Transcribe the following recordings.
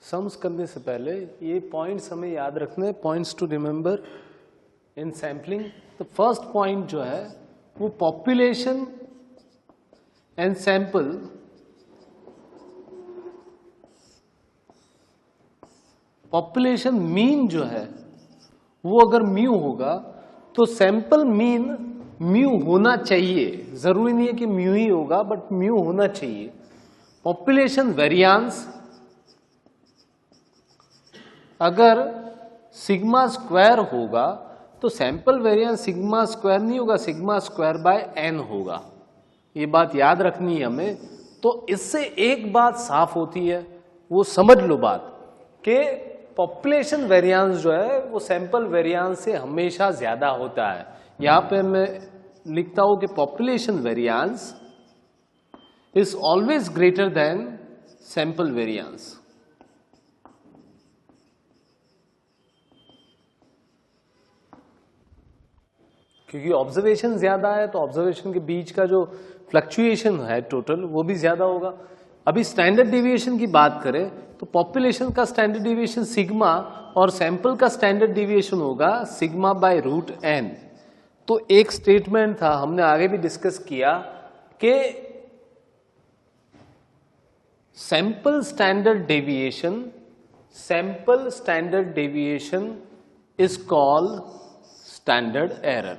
Sums करने से पहले ये पॉइंट्स हमें याद रखने, points to remember in sampling. तो फर्स्ट पॉइंट जो है वो population and sample population mean जो है वो अगर म्यू होगा तो सैंपल मीन म्यू होना चाहिए। जरूरी नहीं है कि म्यू ही होगा, बट म्यू होना चाहिए। पॉपुलेशन वेरिएंस अगर सिग्मा स्क्वायर होगा तो सैंपल वेरिएंस सिग्मा स्क्वायर नहीं होगा, सिग्मा स्क्वायर बाय एन होगा। ये बात याद रखनी है हमें। तो इससे एक बात साफ होती है, वो समझ लो बात, कि पॉपुलेशन वेरिएंस जो है वो सैंपल वेरिएंस से हमेशा ज्यादा होता है। यहां पे मैं लिखता हूं कि population variance is always greater than sample variance. क्योंकि ऑब्जर्वेशन ज्यादा है तो ऑब्जर्वेशन के बीच का जो फ्लक्चुएशन है टोटल वो भी ज्यादा होगा। अभी स्टैंडर्ड डेविएशन की बात करें तो पॉपुलेशन का स्टैंडर्ड डेविएशन सिग्मा और सैंपल का स्टैंडर्ड डेविएशन होगा सिग्मा बाय रूट एन। तो एक स्टेटमेंट था, हमने आगे भी डिस्कस किया कि sample standard deviation is called standard error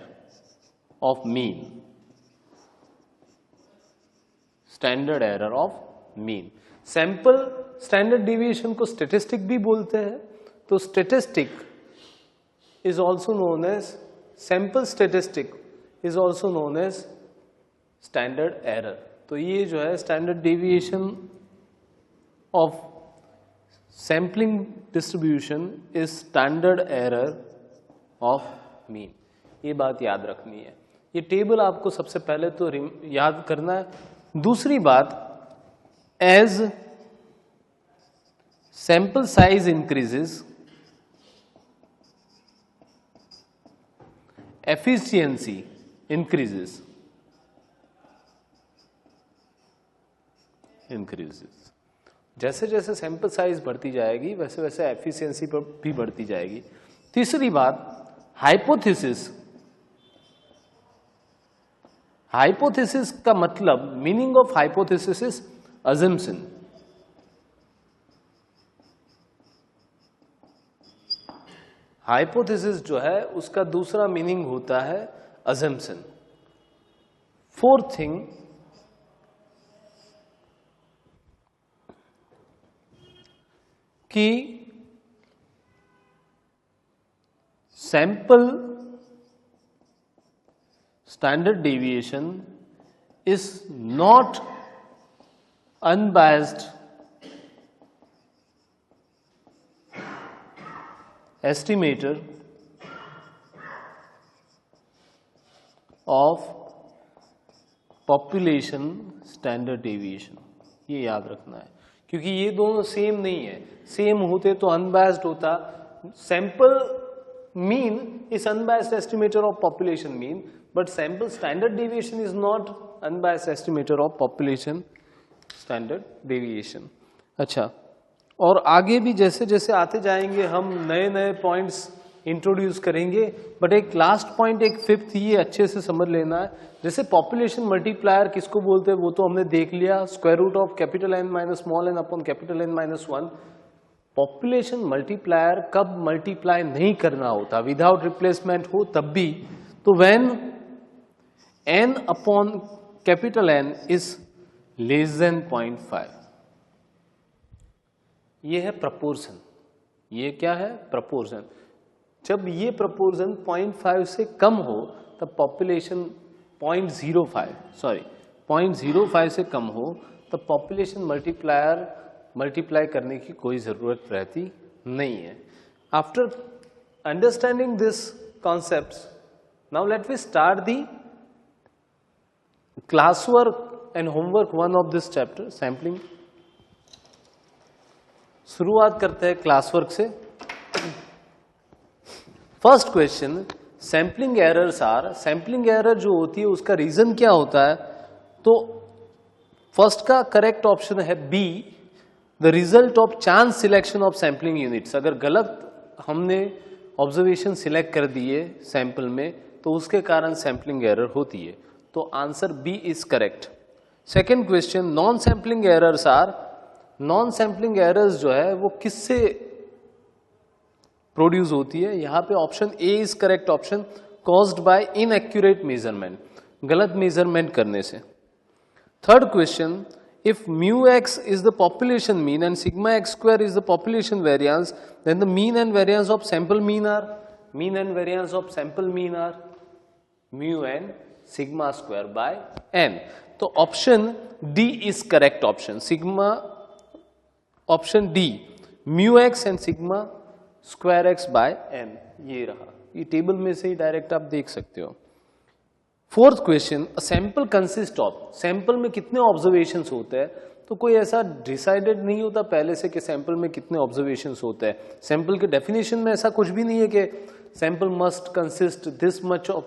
of mean. Standard error of mean. Sample standard deviation को स्टैटिस्टिक भी बोलते हैं। तो statistic is also known as sample statistic is also known as standard error. तो ये जो है standard deviation of sampling distribution is standard error of mean. ये बात याद रखनी है। ये टेबल आपको सबसे पहले तो याद करना है। दूसरी बात, as sample size increases efficiency increases. जैसे जैसे सैंपल साइज बढ़ती जाएगी वैसे वैसे एफिशिएंसी भी बढ़ती जाएगी। तीसरी बात, हाइपोथेसिस। हाइपोथेसिस का मतलब, meaning of hypothesis is assumption. Hypothesis जो है उसका दूसरा मीनिंग होता है अजम्पशन। फोर्थ थिंग, कि sample standard deviation is not unbiased estimator of population standard deviation. ये याद रखना है, क्योंकि ये दोनों सेम नहीं है। सेम होते तो अनबायस्ड होता। Sample mean is unbiased estimator of population mean, but sample standard deviation is not unbiased estimator of population standard deviation। अच्छा, और आगे भी जैसे जैसे आते जाएंगे हम नए नए पॉइंट्स इंट्रोड्यूस करेंगे। बट एक लास्ट पॉइंट, एक फिफ्थ, ये अच्छे से समझ लेना है। जैसे पॉपुलेशन मल्टीप्लायर किसको बोलते हैं वो तो हमने देख लिया, square root of capital N minus small n upon capital N minus 1। Population multiplier कब मल्टीप्लाई नहीं करना होता, विदाउट रिप्लेसमेंट हो तब भी, तो when n upon capital N is less than 0.5। ये है प्रपोर्शन। ये क्या है? प्रपोर्शन। जब ये प्रपोर्शन 0.5 से कम हो तब पॉपुलेशन 0.05 से कम हो तब पॉपुलेशन मल्टीप्लाई करने की कोई जरूरत रहती नहीं है। After understanding this concepts, now let we start the class work and homework 1 of this chapter, sampling. शुरुआत करते हैं क्लास वर्क से। First question, sampling errors are. Sampling error जो होती है उसका रीजन क्या होता है? तो फर्स्ट का करेक्ट ऑप्शन है B, the result of chance selection of sampling units, अगर गलत हमने ऑब्जर्वेशन सिलेक्ट कर दिए सैंपल में तो उसके कारण सैम्पलिंग एरर होती है। तो answer B is correct. Second question, non sampling errors are, non sampling errors जो है वो किससे प्रोड्यूस होती है? यहां पे option A is correct option, caused by inaccurate measurement, गलत मेजरमेंट करने से। Third question, if mu x is the population mean and sigma x square is the population variance, then the mean and variance of sample mean are, mean and variance of sample mean are mu n sigma square by n. तो option D is correct option, sigma, option D mu x and sigma square x by n, ये रहा, ये table में से ही direct आप देख सकते हो। Fourth question, sample consist of, sample में कितने ऑब्जर्वेशंस होते हैं? तो कोई ऐसा डिसाइडेड नहीं होता पहले से कि सैंपल में कितने ऑब्जर्वेशंस होते हैं। सैंपल के डेफिनेशन में ऐसा कुछ भी नहीं है कि sample must consist this much of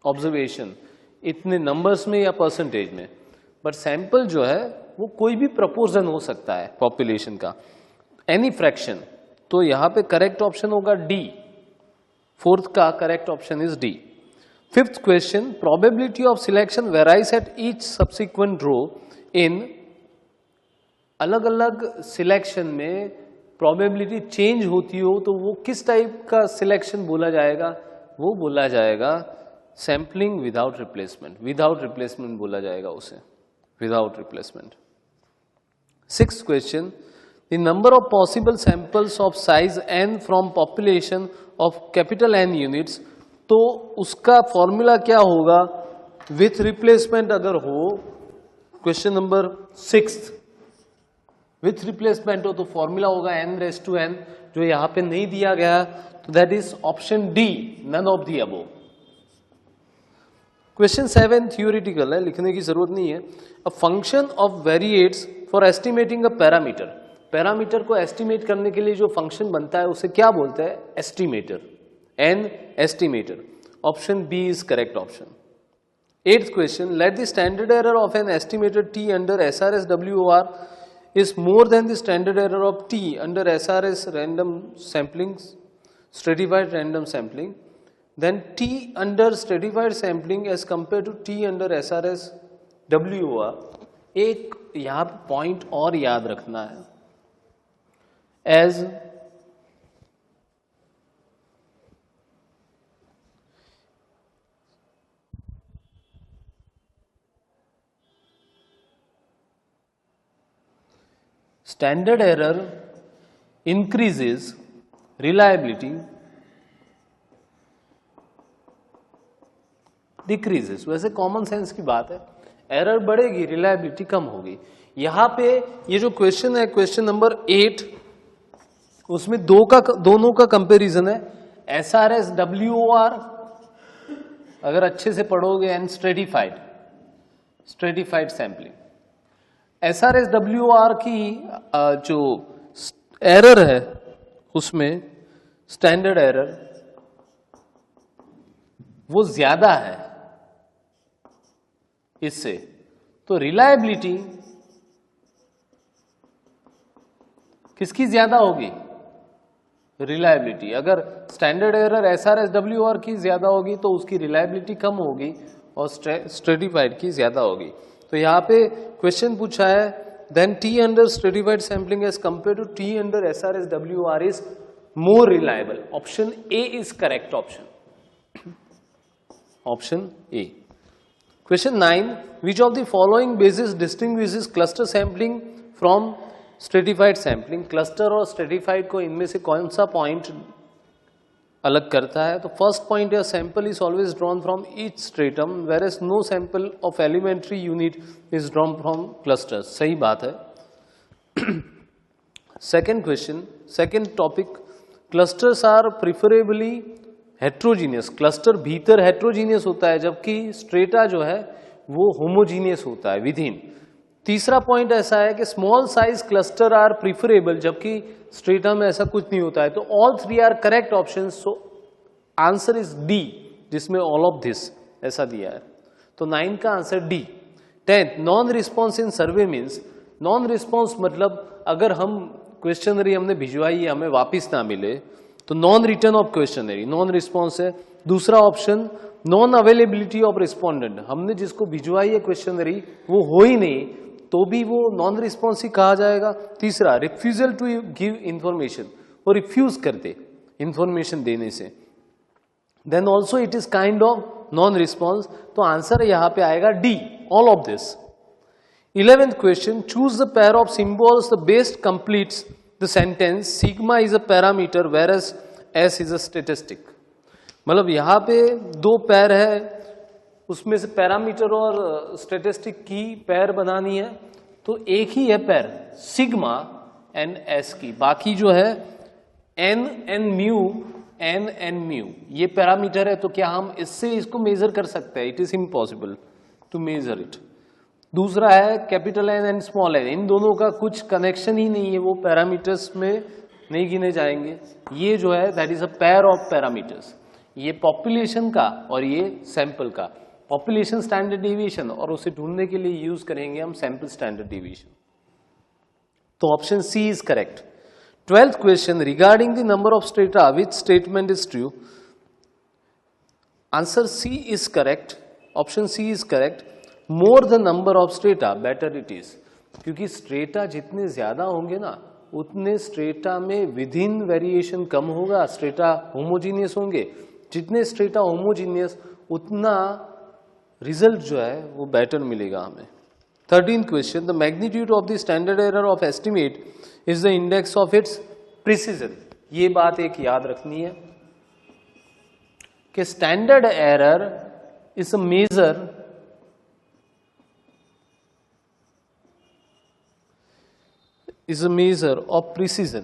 observation, इतने नंबर्स में या परसेंटेज में, बट सैंपल जो है वो कोई भी प्रपोर्शन हो सकता है पॉपुलेशन का, एनी फ्रैक्शन। तो यहां पे करेक्ट ऑप्शन होगा डी, फोर्थ का correct option is D. Fifth question, probability of selection varies at each subsequent row in, अलग अलग सिलेक्शन में probability चेंज होती हो तो वो किस टाइप का सिलेक्शन बोला जाएगा? वो बोला जाएगा sampling without replacement, without replacement बोला जाएगा उसे, without replacement. Sixth question, the number of possible samples of size n from population of capital N units, तो उसका फॉर्मूला क्या होगा विथ रिप्लेसमेंट अगर हो? क्वेश्चन नंबर 6 विथ रिप्लेसमेंट हो तो फॉर्मूला होगा n⁻n, जो यहां पे नहीं दिया गया, तो that is option D, none of the above. Question 7 theoretical है, लिखने की जरूरत नहीं है। A function of variates for estimating a parameter, parameter को एस्टिमेट करने के लिए जो फंक्शन बनता है उसे क्या बोलते हैं? Estimator, an estimator. Option B is correct option. Eighth question, let the standard error of an estimator T under SRSWOR is more than the standard error of T under SRS random sampling, stratified random sampling, then T under stratified sampling as compare to T under SRSWOR। एक यहां पर point और याद रखना है, as standard error increases reliability decreases, वैसे common sense की बात है, एरर बढ़ेगी रिलायबिलिटी कम होगी। यहां पे ये जो क्वेश्चन है, क्वेश्चन नंबर 8, उसमें दोनों का कंपैरिजन है, SRSWOR अगर अच्छे से पढ़ोगे एंड स्ट्रेटिफाइड सैम्पलिंग। SRSWOR की जो एरर है उसमें स्टैंडर्ड एरर वो ज्यादा है इससे, तो रिलायबिलिटी किसकी ज्यादा होगी? रिलायबिलिटी। अगर स्टैंडर्ड एरर SRSWOR की ज्यादा होगी तो उसकी रिलायबिलिटी कम होगी और स्ट्रेटिफाइड की ज्यादा होगी। तो यहाँ पे क्वेश्चन पूछा है, then T under stratified sampling as compare to T under SRSWOR is more reliable. Option A is correct option, option A. Question 9, which of the following basis distinguishes cluster sampling from stratified sampling? Cluster और stratified को इनमें से कौन सा point अलग करता है? तो फर्स्ट पॉइंट है, sample is always drawn from each stratum whereas no sample of elementary unit is drawn from clusters. सही बात है। Second question, second topic, clusters are preferably heterogeneous. Cluster भीतर हेट्रोजीनियस होता है जबकि स्ट्रेटा जो है वो होमोजीनियस होता है विद इन। तीसरा पॉइंट ऐसा है कि small size cluster are preferable जबकि स्ट्रेटा में ऐसा कुछ नहीं होता है। तो all three are correct option, so answer is D, जिसमें ऑल ऑफ दिस ऐसा दिया है। तो 9 का answer D. 10th, non response in survey means, non response मतलब अगर हम क्वेश्चनरी हमने भिजवाई है, हमें वापिस ना मिले, तो non return of questionnaire non response है। दूसरा option non availability of respondent, हमने जिसको भिजवाई है क्वेश्चनरी वो हो ही नहीं, तो भी वो नॉन रिस्पॉन्स ही कहा जाएगा। तीसरा रिफ्यूजल टू गिव इंफॉर्मेशन, वो रिफ्यूज कर दे इंफॉर्मेशन देने से, then also it is kind of non response. तो आंसर यहां पे आएगा D, all of this. 11th question, choose the pair of symbols the best completes the sentence sigma is a parameter whereas S is a statistic. मतलब यहां पे दो पैर है, उसमें से पैरामीटर और स्टेटिस्टिक की पैर बनानी है, तो एक ही है पैर सिग्मा एंड एस की, बाकी जो है N and mu, N and mu ये पैरामीटर है। तो क्या हम इससे इसको मेजर कर सकते हैं? It is impossible to measure it. दूसरा है capital N and small N, इन दोनों का कुछ कनेक्शन ही नहीं है, वो पैरामीटर्स में नहीं गिने जाएंगे। ये जो है that is a pair of parameters, ये पॉपुलेशन का और ये सैंपल का। पॉपुलेशन स्टैंडर्ड डेविएशन, और उसे ढूंढने के लिए यूज करेंगे हम सैंपल स्टैंडर्ड डेविएशन। तो option C is correct. 12th question, regarding the number of strata which statement is true? Answer C is correct, option C is correct. More the number of strata better it is, क्योंकि strata जितने ज्यादा होंगे ना उतने strata में with in variation कम होगा, strata homogeneous होंगे। जितने स्ट्रेटा होमोजीनियस उतना रिजल्ट जो है वो बेटर मिलेगा हमें। 13th question, the magnitude of the standard error of estimate is the index of its precision. ये बात एक याद रखनी है कि standard error is a measure of precision।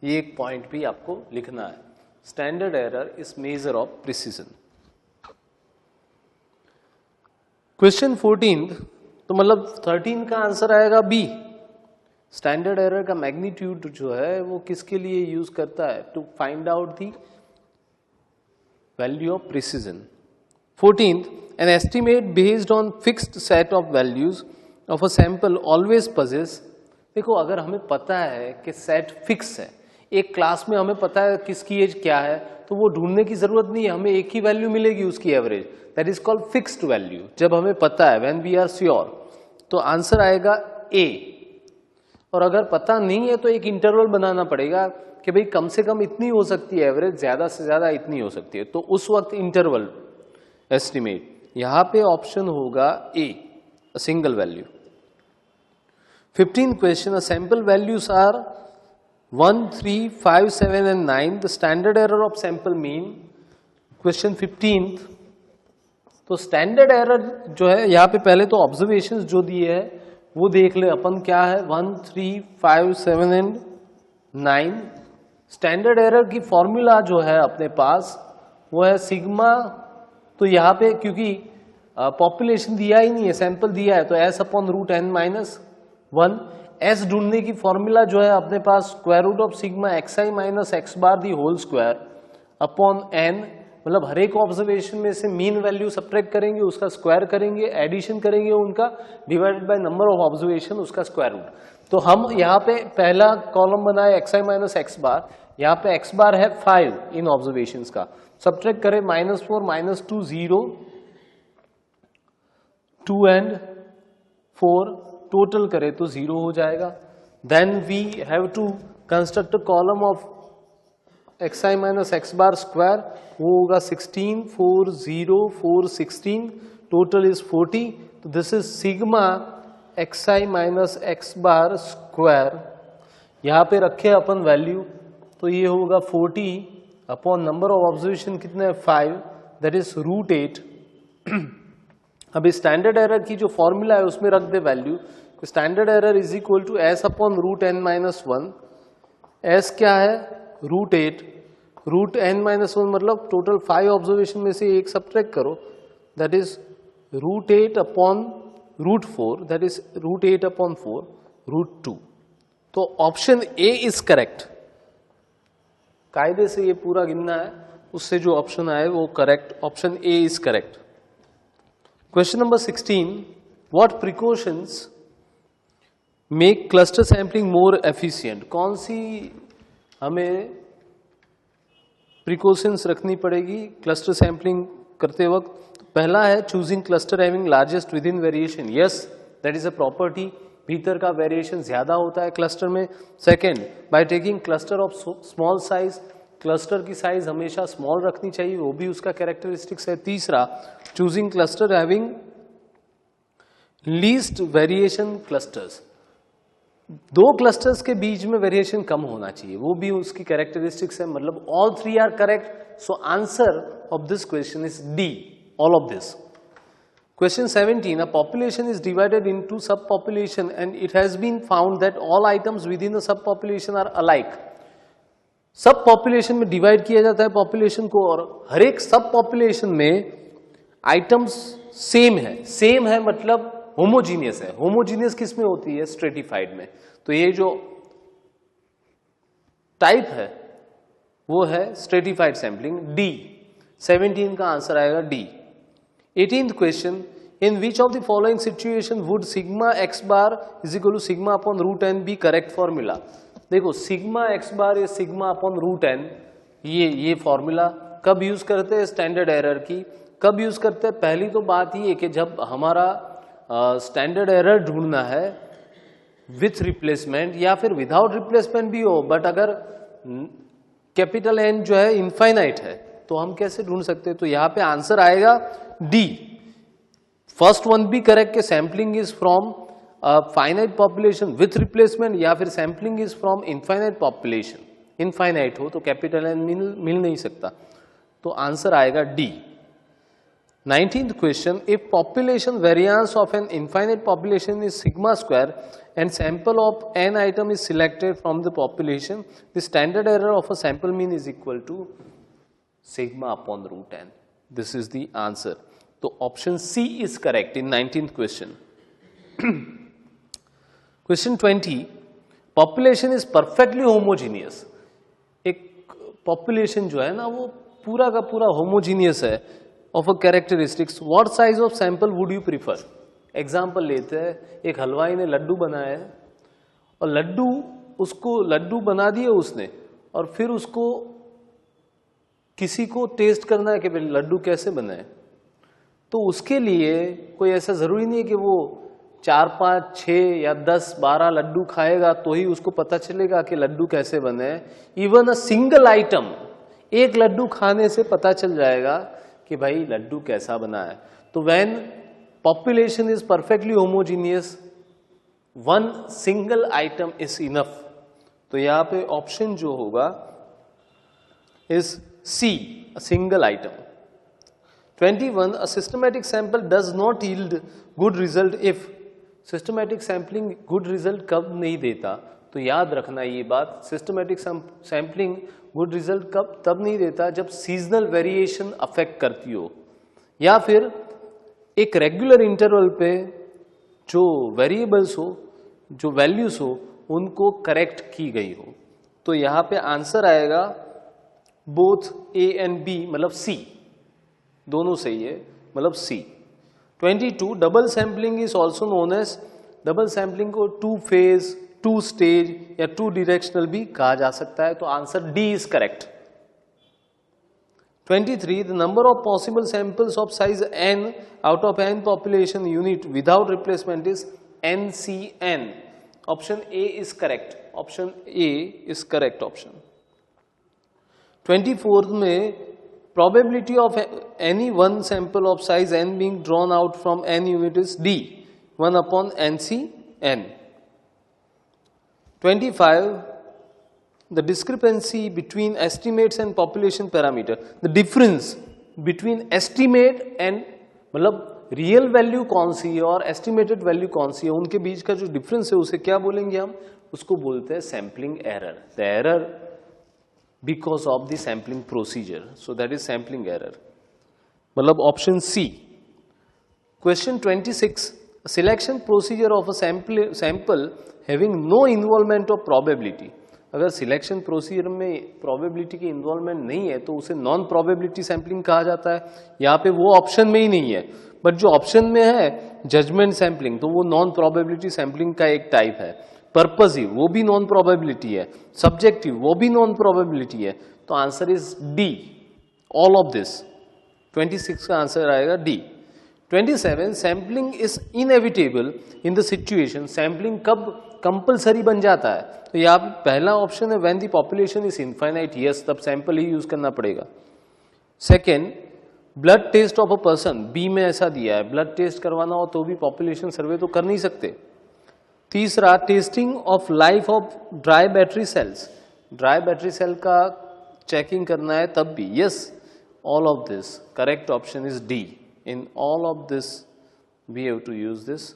ये एक पॉइंट भी आपको लिखना है, standard error is measure of precision. Question 14, तो मतलब 13 का आंसर आएगा बी। स्टैंडर्ड एरर का मैग्नीट्यूड जो है वो किसके लिए यूज करता है? To find out the value of precision. 14th, an estimate based on fixed set of values of a sample always possess। देखो अगर हमें पता है कि सेट फिक्स है, एक क्लास में हमें पता है किसकी एज क्या है, तो वो ढूंढने की जरूरत नहीं है, हमें एक ही वैल्यू मिलेगी उसकी average, that is called fixed value. जब हमें पता है, व्हेन वी आर श्योर, तो आंसर आएगा ए। और अगर पता नहीं है तो एक इंटरवल बनाना पड़ेगा कि भाई कम से कम इतनी हो सकती है एवरेज, ज्यादा से ज्यादा इतनी हो सकती है, तो उस वक्त इंटरवल एस्टिमेट। यहां पे ऑप्शन होगा A, a single value. 15th question, a sample values are 1, 3, 5, 7 and 9, the standard error of sample mean. Question 15th, तो स्टैंडर्ड एरर जो है यहाँ पे पहले तो ऑब्जर्वेशंस जो दिए है वो देख ले अपन, क्या है 1, 3, 5, 7 एंड 9। स्टैंडर्ड एरर की फॉर्मूला जो है अपने पास वो है सिग्मा। तो यहाँ पे क्योंकि पॉपुलेशन दिया ही नहीं है, सैंपल दिया है, तो S upon root N minus 1। S ढूंढने की फॉर्मूला जो है अपने पास square root of sigma X I minus x bar the whole square upon N, मतलब हर एक ऑब्जर्वेशन में से मीन वैल्यू सब्ट्रैक्ट करेंगे, उसका स्क्वायर करेंगे, एडिशन करेंगे उनका, divided by number of observation, उसका स्क्वायर रूट। तो हम यहाँ पे पहला कॉलम बनाए एक्स आई माइनस एक्स बार, यहाँ पे एक्स बार है 5 इन ऑब्जर्वेशन का, सब्ट्रैक्ट करें -4 -2 0 2 एंड 4, टोटल करें तो 0 हो जाएगा। Then we have to construct a column of x I minus x bar square, वो होगा 16 4 0 4 16, टोटल इज 40। तो this is sigma X I minus x bar square. यहाँ पे रखे अपन वैल्यू, तो ये होगा 40 अपॉन नंबर ऑफ ऑब्जर्वेशन कितने हैं 5, दैट इज √8। अभी स्टैंडर्ड एरर की जो फॉर्मूला है उसमें रख दे value, standard error is equal to S upon root N minus 1। S क्या है √8, रूट एन माइनस 1 मतलब टोटल 5 ऑब्जर्वेशन में से एक सब्ट्रैक्ट करो, that is √8 upon √4, that is √8 upon 4 √2। तो ऑप्शन ए इज करेक्ट। कायदे से ये पूरा गिनना है, उससे जो ऑप्शन आए वो correct, option A is correct. Question number 16, what precautions make cluster sampling more efficient? कौन सी हमें प्रिकॉशंस रखनी पड़ेगी क्लस्टर सैम्पलिंग करते वक्त? पहला है choosing cluster having largest with in variation. Yes, that is a property. भीतर का वेरिएशन ज्यादा होता है क्लस्टर में. Second, by taking cluster of small size, cluster की साइज हमेशा स्मॉल रखनी चाहिए, वो भी उसका कैरेक्टरिस्टिक्स है. तीसरा, choosing cluster having least variation clusters, दो क्लस्टर्स के बीच में वेरिएशन कम होना चाहिए, वो भी उसकी कैरेक्टरिस्टिक्स है. मतलब all three are correct. So answer of this question is D, all of this. Question 17, a population is divided into subpopulation and it has been found that all items within the subpopulation are alike. सब population में divide किया जाता है population को, और हर एक सब population में आइटम्स सेम है. सेम है मतलब होमोजीनियस है. होमोजीनियस किस में होती है? स्ट्रेटिफाइड में. तो ये जो टाइप है वो है स्ट्रेटिफाइड सैम्पलिंग. डी, 17 का आंसर आएगा D. 18th question, in which of the following situation would sigma x bar is equal to sigma upon root n be correct formula? देखो, सिग्मा x bar या sigma upon root n, ये formula कब use करते हैं? Standard error की. कब use करते हैं? पहली तो बात ये है कि जब हमारा स्टैंडर्ड एरर ढूंढना है विथ रिप्लेसमेंट या फिर विदाउट रिप्लेसमेंट भी हो, बट अगर कैपिटल N जो है इनफाइनाइट है तो हम कैसे ढूंढ सकते हैं? तो यहां पे आंसर आएगा डी. फर्स्ट वन भी करेक्ट कि sampling is from finite population with replacement, या फिर sampling is from infinite population. Infinite हो तो कैपिटल एन मिल नहीं सकता, तो आंसर आएगा D. 19th question, if population variance of an infinite population is sigma square and sample of n item is selected from the population, the standard error of a sample mean is equal to sigma upon root n. This is the answer. So option C is correct in 19th question. Question 20, population is perfectly homogeneous. एक population जो है ना वो पूरा का पूरा homogeneous है of a characteristics. What size of sample would you prefer? Example लेते हैं, एक हलवाई ने लड्डू बनाया है और लड्डू बना दिए उसने, और फिर उसको किसी को टेस्ट करना है कि भाई लड्डू कैसे बनाए. तो उसके लिए कोई ऐसा जरूरी नहीं है कि वो 4, 5, 6 या 10, 12 लड्डू खाएगा तो ही उसको पता चलेगा कि लड्डू कैसे बने. इवन अ सिंगल आइटम, एक लड्डू खाने से पता चल जाएगा कि भाई लड्डू कैसा बना है. तो when population is perfectly homogeneous, one single item is enough. तो यहां पे ऑप्शन जो होगा is C, a single item. 21, a systematic sample does not yield good result if. systematic sampling good result कब नहीं देता? तो याद रखना ये बात, systematic sampling good result कब तब नहीं देता जब seasonal variation affect करती हो, या फिर एक रेगुलर इंटरवल पे जो वेरिएबल्स हो, जो वैल्यूज हो, उनको करेक्ट की गई हो. तो यहां पे आंसर आएगा बोथ ए एंड बी, मतलब सी, दोनों सही है, मतलब C. 22, double sampling is also known as, double sampling को 2 फेज, 2 स्टेज या 2 डायरेक्शनल भी कहा जा सकता है. तो answer D is correct. 23, the number of possible samples of size n out of n population unit without replacement is NCN. Option A is correct. Option A is correct option. 24 में probability of any one sample of size n being drawn out from n unit is D, 1 upon NCN. 25, the discrepancy between estimates and population parameter. The difference between estimate and, मतलब real value कौन सी है और estimated value कौन सी है, उनके बीच का जो difference है उसे क्या बोलेंगे हम? उसको बोलते हैं sampling error. The error because of the sampling procedure, so that is sampling error, मतलब option C. Question 26, a selection procedure of a sample having no involvement of probability. अगर सिलेक्शन प्रोसीजर में प्रोबेबिलिटी की involvement नहीं है तो उसे non probability sampling कहा जाता है। यहाँ पे वो ऑप्शन में ही नहीं है, बट जो ऑप्शन में है जजमेंट सैम्पलिंग, तो वो नॉन प्रोबेबिलिटी सैम्पलिंग का एक टाइप है। पर्पसिव वो भी नॉन प्रोबेबिलिटी है, सब्जेक्टिव वो भी नॉन प्रोबेबिलिटी है। तो answer is D, all of this. 26 का आंसर आएगा D. 27 sampling is inevitable in the situation, sampling कब कंपलसरी बन जाता है? तो यहाँ पहला ऑप्शन है when the population is infinite, yes तब सैंपल ही यूज करना पड़ेगा। Second, blood test of a person, B में ऐसा दिया है, ब्लड टेस्ट करवाना हो तो भी पॉपुलेशन सर्वे तो कर नहीं सकते। तीसरा, testing of life of dry battery cells, dry battery cell का चेकिंग करना है तब भी, yes all of this. Correct option is D, in all of this we have to use this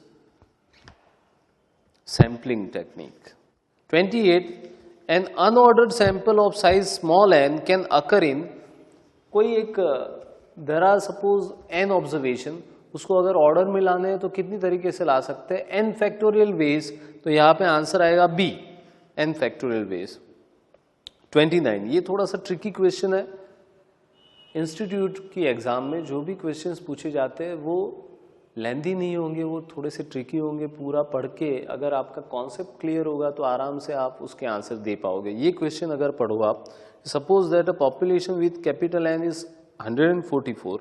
sampling technique. 28 an unordered sample of size small n can occur in, कोई एक there are suppose n observation, उसको अगर order में लाने हैं तो कितनी तरीके से ला सकते हैं? n factorial veg. तो यहाँ पे आंसर आएगा बी, n फैक्टोरियल वेज। 29 ये थोड़ा सा ट्रिकी क्वेश्चन है, इंस्टीट्यूट की एग्जाम में जो भी क्वेश्चंस पूछे जाते हैं वो लेंदी नहीं होंगे, वो थोड़े से ट्रिकी होंगे। पूरा पढ़ के अगर आपका कॉन्सेप्ट क्लियर होगा तो आराम से आप उसके आंसर दे पाओगे। ये क्वेश्चन अगर पढ़ो आप, suppose that a population with capital N is 144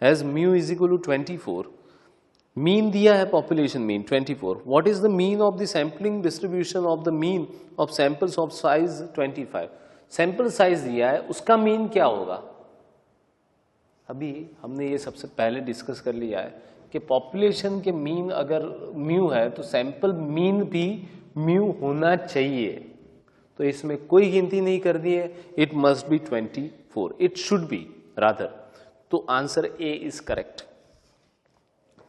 has mu is equal to 24, mean दिया है population mean 24, what is the mean of the sampling distribution of the mean of samples of size 25, sample size दिया है, उसका mean क्या होगा? अभी हमने ये सबसे पहले डिस्कस कर लिया है कि पॉपुलेशन के मीन अगर म्यू है तो सैंपल मीन भी म्यू होना चाहिए, तो इसमें कोई गिनती नहीं कर दी है, it must be 24, it should be rather. तो answer A is correct.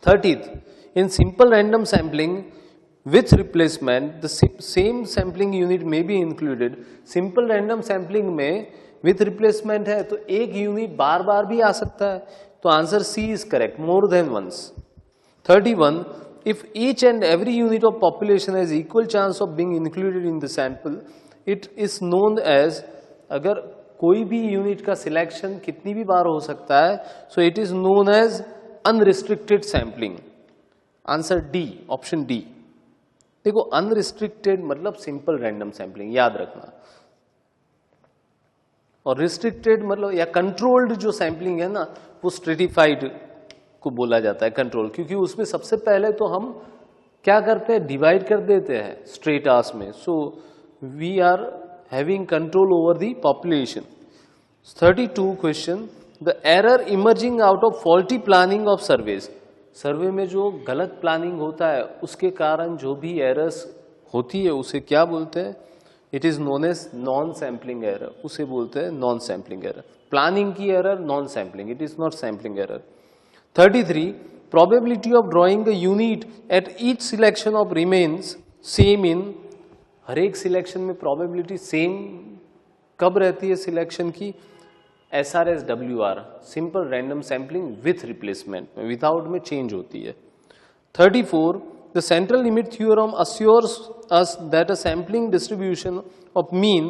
30th, in simple random sampling with replacement the same sampling unit में be included, simple random sampling में विथ रिप्लेसमेंट है तो एक यूनिट बार बार भी आ सकता है, तो answer C is correct, more than once. 31, if each and every unit of population has equal chance of being included in the sample, it is known as, अगर कोई भी यूनिट का सिलेक्शन कितनी भी बार हो सकता है, so it is known as unrestricted sampling. Answer D, option D. देखो अनरिस्ट्रिक्टेड मतलब सिंपल रैंडम सैम्पलिंग, याद रखना, और रिस्ट्रिक्टेड मतलब या कंट्रोल्ड जो सैम्पलिंग है ना वो स्ट्रेटिफाइड को बोला जाता है कंट्रोल, क्योंकि उसमें सबसे पहले तो हम क्या करते हैं, डिवाइड कर देते हैं स्ट्रेटास में, so we are having control over the population. 32 question, the error emerging out of faulty planning of surveys, survey में जो गलत प्लानिंग होता है उसके कारण जो भी एरर्स होती है उसे क्या बोलते हैं? It is known as non sampling error, उसे बोलते हैं नॉन सैम्पलिंग एरर। प्लानिंग की error non sampling, it is not sampling error. 33, probability of drawing a unit at each selection of remains same in, हर एक selection में probability same कब रहती है सिलेक्शन की? SRSWR, simple random sampling with replacement में, without में change होती है। 34, the central limit theorem assures us that a sampling distribution of mean,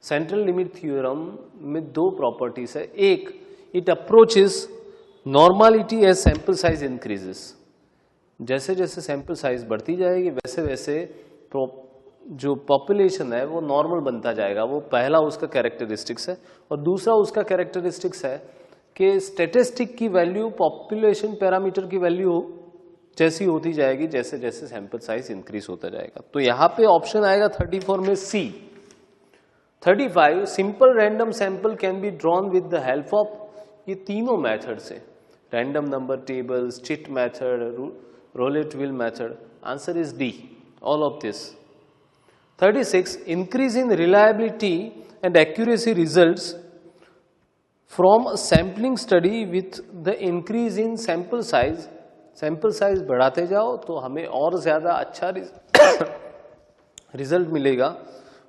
central limit theorem में दो प्रॉपर्टीज है, एक it approaches normality as sample size increases, जैसे जैसे सैंपल साइज बढ़ती जाएगी वैसे वैसे जो पॉपुलेशन है वो नॉर्मल बनता जाएगा, वो पहला उसका कैरेक्टरिस्टिक्स है। और दूसरा उसका कैरेक्टरिस्टिक्स है कि स्टैटिस्टिक की वैल्यू पॉपुलेशन पैरामीटर की वैल्यू जैसी होती जाएगी जैसे जैसे सैंपल साइज इंक्रीज होता जाएगा। तो यहाँ पे ऑप्शन आएगा 34 में C. 35, simple random sample can be drawn with the help of, ये तीनों मेथड से, random number tables, chit method, roulette wheel method. Answer is D, all of this. 36, increase in reliability and accuracy results from sampling study with the increase in sample size, sample size बढ़ाते जाओ तो हमें और ज्यादा अच्छा result मिलेगा।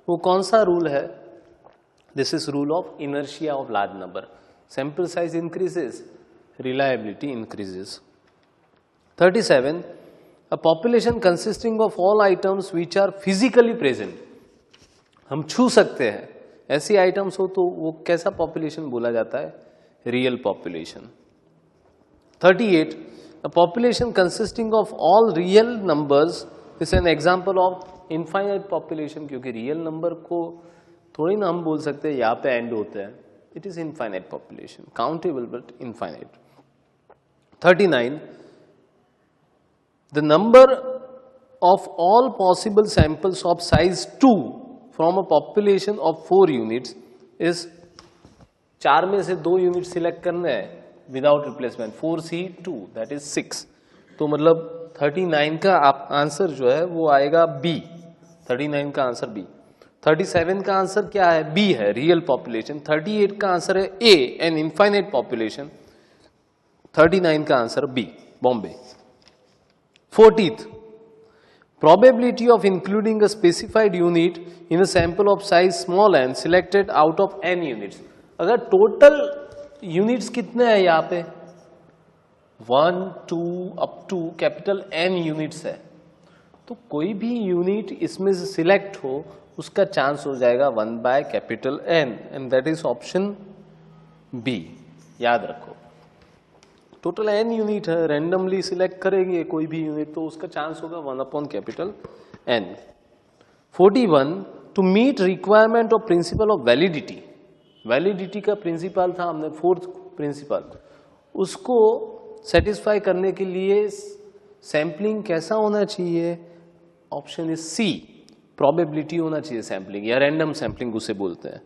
वो कौन सा रूल है? This is rule of inertia of large number, sample size increases, reliability increases. 37, a population consisting of all items which are physically present, हम छू सकते हैं, ऐसी आइटम्स हो तो वो कैसा पॉपुलेशन बोला जाता है? Real population. 38, a population consisting of all real numbers is an example of infinite population, क्योंकि रियल नंबर को थोड़ी ना हम बोल सकते हैं यहाँ पे एंड होता है, it is infinite population, countable but infinite. 39, the number of all possible samples of size 2 from a population of 4 units is, 4 में से 2 यूनिट सिलेक्ट करना है without replacement, 4C2 that is 6, तो मतलब 39 का आंसर जो है वो आएगा बी, 39 का आंसर बी। 37 का आंसर क्या है? बी है, रियल पॉपुलेशन। 38 का आंसर है ए, एन इनफाइनाइट पॉपुलेशन। 39 का answer B, Bombay. 40th, probability of including a specified unit in a sample of size small n selected out of n units। अगर total units कितने हैं यहाँ पे? 1, 2 up to capital N units है, तो कोई भी यूनिट इसमें से सिलेक्ट हो उसका चांस हो जाएगा 1 by capital N, and that is option B. याद रखो, टोटल N यूनिट है, रैंडमली सिलेक्ट करेंगे कोई भी यूनिट तो उसका चांस होगा 1 upon capital N। 41, to meet requirement of principle of validity. Validity का प्रिंसिपल था हमने, 4th प्रिंसिपल, उसको सेटिस्फाई करने के लिए सैम्पलिंग कैसा होना चाहिए? ऑप्शन इज सी, प्रोबेबिलिटी होना चाहिए सैम्पलिंग, या रैंडम सैम्पलिंग उसे बोलते हैं।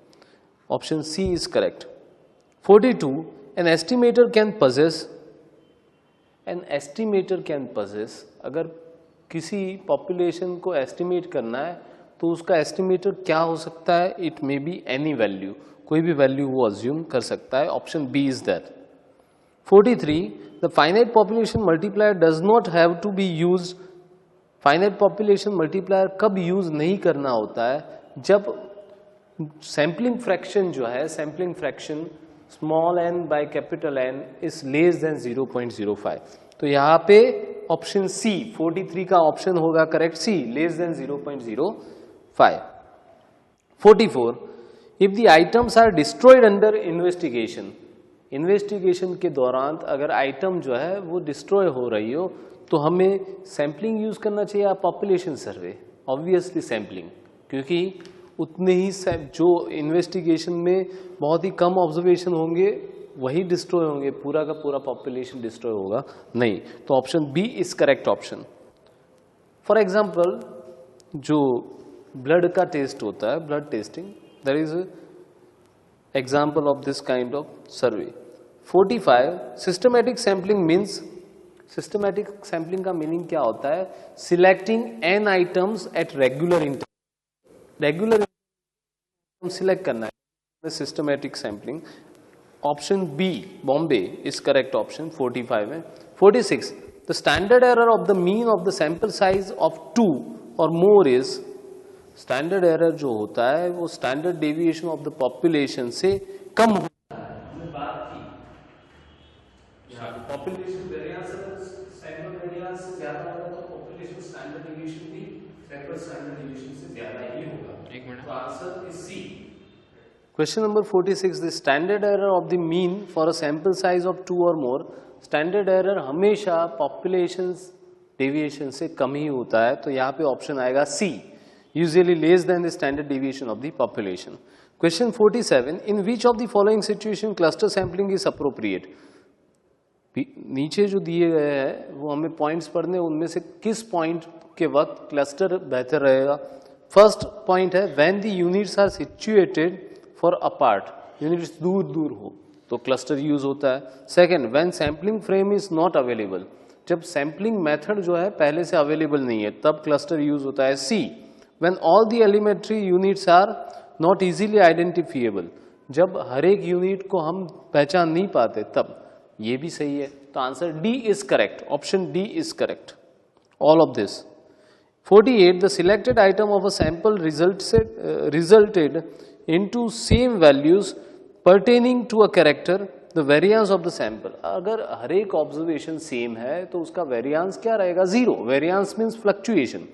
Option C is correct. 42, an estimator can possess, an estimator can possess, अगर किसी पॉपुलेशन को एस्टिमेट करना है तो उसका एस्टिमेटर क्या हो सकता है? It may be any value, कोई भी वैल्यू वो अज्यूम कर सकता है, option B is that. 43, the finite population multiplier does not have to be used. Finite population multiplier कब यूज नहीं करना होता है? जब सैम्पलिंग फ्रैक्शन जो है, sampling fraction small n by capital N is less than 0.05, तो यहाँ पे ऑप्शन सी 43 का ऑप्शन होगा correct, C less than 0.05। 44, if the items are destroyed under investigation, investigation के दौरान अगर आइटम जो है वो डिस्ट्रॉय हो रही हो तो हमें सैम्पलिंग यूज करना चाहिए या पॉपुलेशन सर्वे? ऑब्वियसली सैम्पलिंग, क्योंकि उतने ही जो इन्वेस्टिगेशन में बहुत ही कम ऑब्जर्वेशन होंगे वही डिस्ट्रॉय होंगे, पूरा का पूरा पॉपुलेशन डिस्ट्रॉय होगा नहीं, तो option B is correct option. For example, जो ब्लड का टेस्ट होता है, blood testing, there is a example of this kind of survey। 45, systematic sampling means, systematic sampling का मीनिंग क्या होता है? Selecting n items at regular interval, regular select करना है, systematic sampling. Option B Bombay is correct option, 45 है। 46, the standard error of the mean of the sample size of 2 और more is, standard error जो होता है वो standard deviation of the population से कम होता है। हमने बात की पॉपुलेशन वेरिएंस, सैंपल वेरिएंस से ज्यादा होगा तो पॉपुलेशन स्टैंडर्ड डेविएशन भी सैंपल स्टैंडर्ड डेविएशन से ज्यादा ही होगा। एक मिनट, तो answer is C. Question number 46, the standard error of the mean for a sample size of 2 और मोर। स्टैंडर्ड एरर हमेशा पॉपुलेशन डेविएशन से कम ही होता है, तो यहाँ पे ऑप्शन आएगा सी, usually less than the standard deviation of the population। Question 47, in which of the following situation cluster sampling is appropriate? नीचे जो दिए गए हैं वो हमें पॉइंट्स पढ़ने, उनमें से किस पॉइंट के वक्त क्लस्टर बेहतर रहेगा? फर्स्ट पॉइंट है when the units are situated far apart, units दूर दूर हो तो क्लस्टर यूज होता है। Second, when sampling frame is not available, जब सैम्पलिंग मेथड जो है पहले से अवेलेबल नहीं है तब क्लस्टर यूज होता है। सी, when all the elementary units are not easily identifiable, जब हर एक यूनिट को हम पहचान नहीं पाते तब, ये भी सही है, तो answer D is correct, option D is correct, all of this. 48, the selected item of a sample resulted into same values pertaining to a character, the variance of the sample। अगर हर एक ऑब्जर्वेशन सेम है तो उसका variance क्या रहेगा? 0। Variance means fluctuation,